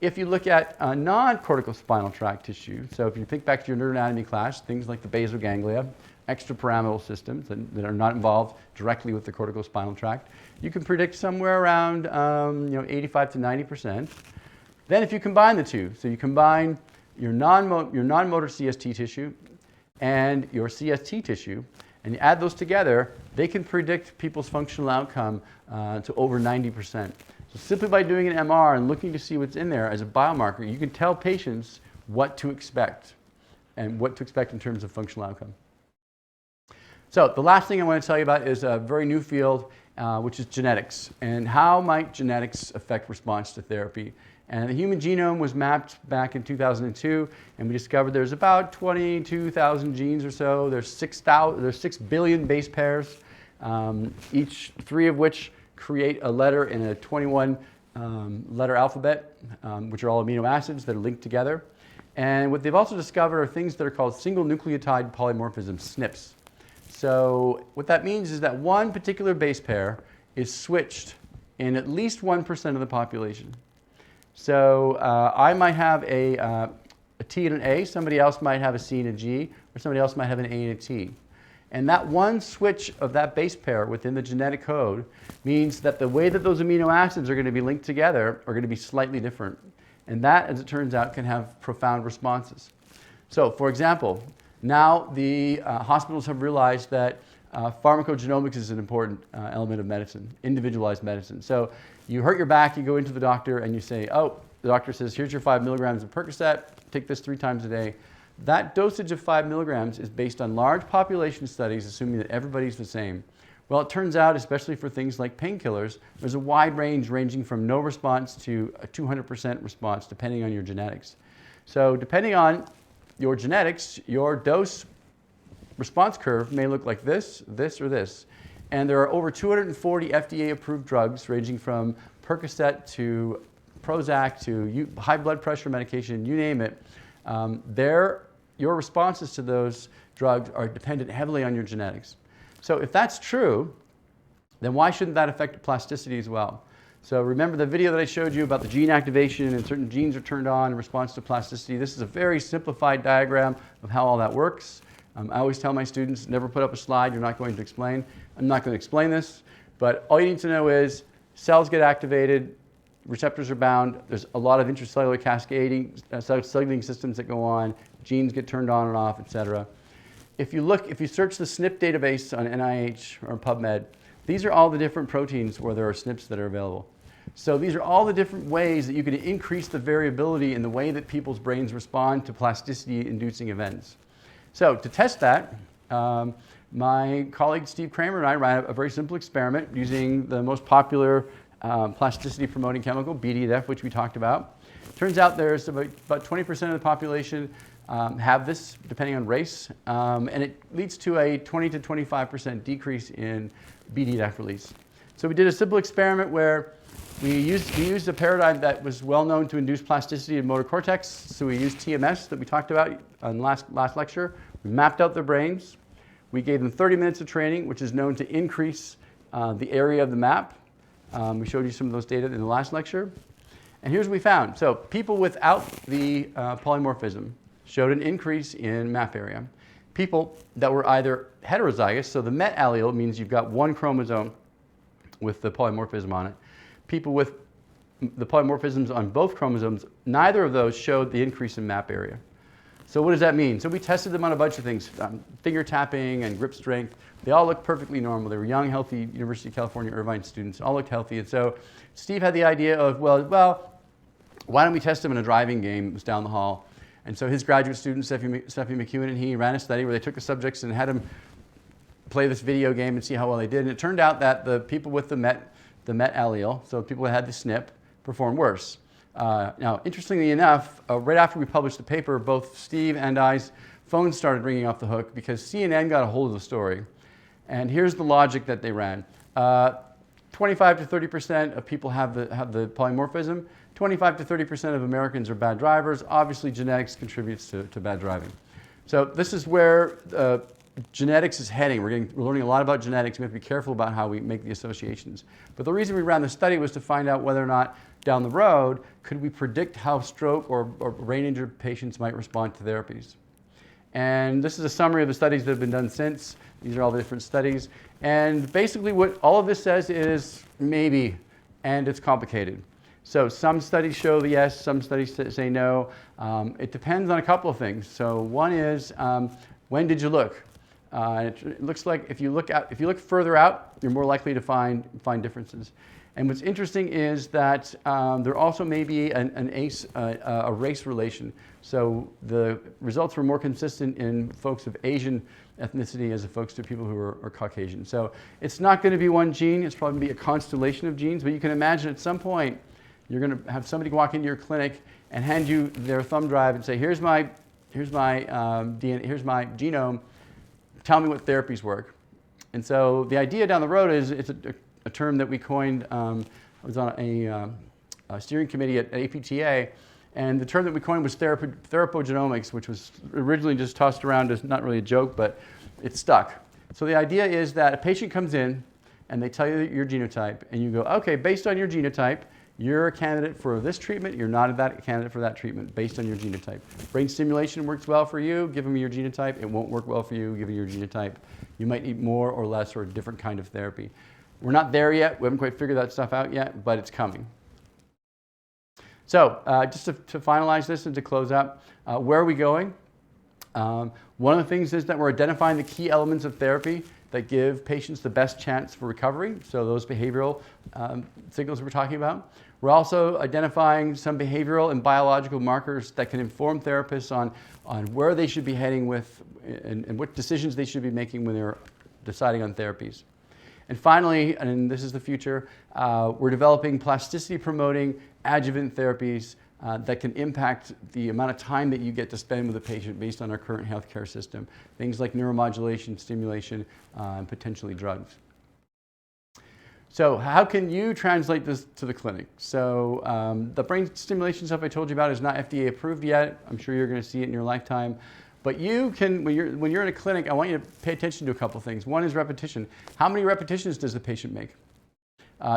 If you look at non-cortical spinal tract tissue, so if you think back to your neuroanatomy class, things like the basal ganglia, extrapyramidal systems that are not involved directly with the cortical spinal tract, you can predict somewhere around 85 to 90%. Then if you combine the two, so you combine your non-motor CST tissue and your CST tissue, and you add those together, they can predict people's functional outcome to over 90%. So simply by doing an MR and looking to see what's in there as a biomarker, you can tell patients what to expect and what to expect in terms of functional outcome. So the last thing I want to tell you about is a very new field, which is genetics, and how might genetics affect response to therapy. And the human genome was mapped back in 2002, and we discovered there's about 22,000 genes or so. There's 6 billion base pairs, each 3 of which create a letter in a 21 letter alphabet, which are all amino acids that are linked together. And what they've also discovered are things that are called single nucleotide polymorphisms, SNPs. So what that means is that one particular base pair is switched in at least 1% of the population. So I might have a T and an A, somebody else might have a C and a G, or somebody else might have an A and a T. And that one switch of that base pair within the genetic code means that the way that those amino acids are going to be linked together are going to be slightly different. And that, as it turns out, can have profound responses. So, for example, now the hospitals have realized that pharmacogenomics is an important element of medicine, individualized medicine. So you hurt your back, you go into the doctor and you say, oh, the doctor says, here's your 5 milligrams of Percocet, take this 3 times a day. That dosage of 5 milligrams is based on large population studies, assuming that everybody's the same. Well, it turns out, especially for things like painkillers, there's a wide range ranging from no response to a 200% response, depending on your genetics. So depending on your genetics, your dose response curve may look like this, this, or this. And there are over 240 FDA-approved drugs ranging from Percocet to Prozac to high blood pressure medication, you name it. Your responses to those drugs are dependent heavily on your genetics. So if that's true, then why shouldn't that affect plasticity as well? So remember the video that I showed you about the gene activation and certain genes are turned on in response to plasticity. This is a very simplified diagram of how all that works. I always tell my students, never put up a slide you're not going to explain. I'm not going to explain this, but all you need to know is cells get activated, receptors are bound, there's a lot of intracellular cascading, signaling systems that go on, genes get turned on and off, etc. If you search the SNP database on NIH or PubMed, these are all the different proteins where there are SNPs that are available. So these are all the different ways that you can increase the variability in the way that people's brains respond to plasticity-inducing events. So to test that, my colleague Steve Kramer and I ran a very simple experiment using the most popular plasticity-promoting chemical, BDNF, which we talked about. Turns out there's about 20% of the population have this, depending on race, and it leads to a 20 to 25% decrease in BDNF release. So we did a simple experiment where we used a paradigm that was well known to induce plasticity in motor cortex. So we used TMS that we talked about in the last lecture. We mapped out their brains. We gave them 30 minutes of training, which is known to increase the area of the map. We showed you some of those data in the last lecture. And here's what we found. So people without the polymorphism, showed an increase in map area. People that were either heterozygous, so the Met allele means you've got one chromosome with the polymorphism on it. People with the polymorphisms on both chromosomes, neither of those showed the increase in map area. So what does that mean? So we tested them on a bunch of things, finger tapping and grip strength. They all looked perfectly normal. They were young, healthy University of California, Irvine students, all looked healthy. And so Steve had the idea of, well, why don't we test them in a driving game? It was down the hall. And so his graduate student, Stephanie McEwen, and he ran a study where they took the subjects and had them play this video game and see how well they did. And it turned out that the people with the Met allele, so people that had the SNP, performed worse. Now, interestingly enough, right after we published the paper, both Steve and I's phones started ringing off the hook because CNN got a hold of the story. And here's the logic that they ran. 25 to 30% of people have the polymorphism. 25 to 30% of Americans are bad drivers. Obviously, genetics contributes to bad driving. So this is where genetics is heading. We're learning a lot about genetics. We have to be careful about how we make the associations. But the reason we ran the study was to find out whether or not down the road could we predict how stroke or brain injury patients might respond to therapies. And this is a summary of the studies that have been done since. These are all the different studies. And basically what all of this says is maybe, and it's complicated. So some studies show the yes, some studies say no. It depends on a couple of things. So one is, when did you look? It looks like if you look further out, you're more likely to find differences. And what's interesting is that there also may be a race relation. So the results were more consistent in folks of Asian ethnicity as opposed to people who are Caucasian. So it's not going to be one gene. It's probably going to be a constellation of genes. But you can imagine at some point you're going to have somebody walk into your clinic and hand you their thumb drive and say, here's my DNA, here's my genome. Tell me what therapies work. And so the idea down the road is it's a term that we coined. I was on a steering committee at APTA, and the term that we coined was therapogenomics, which was originally just tossed around as not really a joke, but it stuck. So the idea is that a patient comes in and they tell you your genotype, and you go, okay, based on your genotype, you're a candidate for this treatment, you're not a candidate for that treatment based on your genotype. Brain stimulation works well for you, give them your genotype. It won't work well for you, give them your genotype. You might need more or less or a different kind of therapy. We're not there yet. We haven't quite figured that stuff out yet, but it's coming. So just to finalize this and to close up, where are we going? One of the things is that we're identifying the key elements of therapy that give patients the best chance for recovery, so those behavioral signals we're talking about. We're also identifying some behavioral and biological markers that can inform therapists on where they should be heading with and what decisions they should be making when they're deciding on therapies. And finally, and this is the future, we're developing plasticity-promoting adjuvant therapies that can impact the amount of time that you get to spend with a patient based on our current healthcare system. Things like neuromodulation, stimulation, and potentially drugs. So how can you translate this to the clinic? So the brain stimulation stuff I told you about is not FDA approved yet. I'm sure you're going to see it in your lifetime. But you can, when you're in a clinic, I want you to pay attention to a couple things. One is repetition. How many repetitions does the patient make?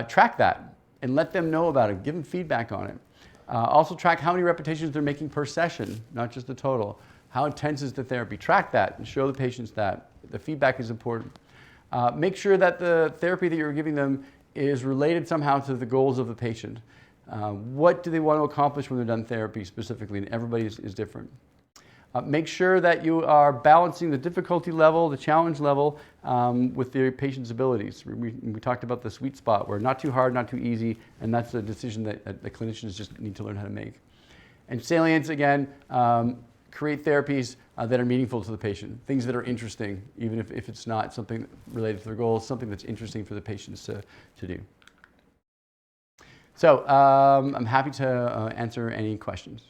Track that and let them know about it. Give them feedback on it. Also track how many repetitions they're making per session, not just the total. How intense is the therapy? Track that and show the patients that. The feedback is important. Make sure that the therapy that you're giving them is related somehow to the goals of the patient. What do they want to accomplish when they're done therapy specifically? And everybody is different. Make sure that you are balancing the difficulty level, the challenge level, with the patient's abilities. We talked about the sweet spot where not too hard, not too easy, and that's a decision that the clinicians just need to learn how to make. And salience, again, create therapies that are meaningful to the patient, things that are interesting, even if it's not something related to their goals, something that's interesting for the patients to do. So I'm happy to answer any questions.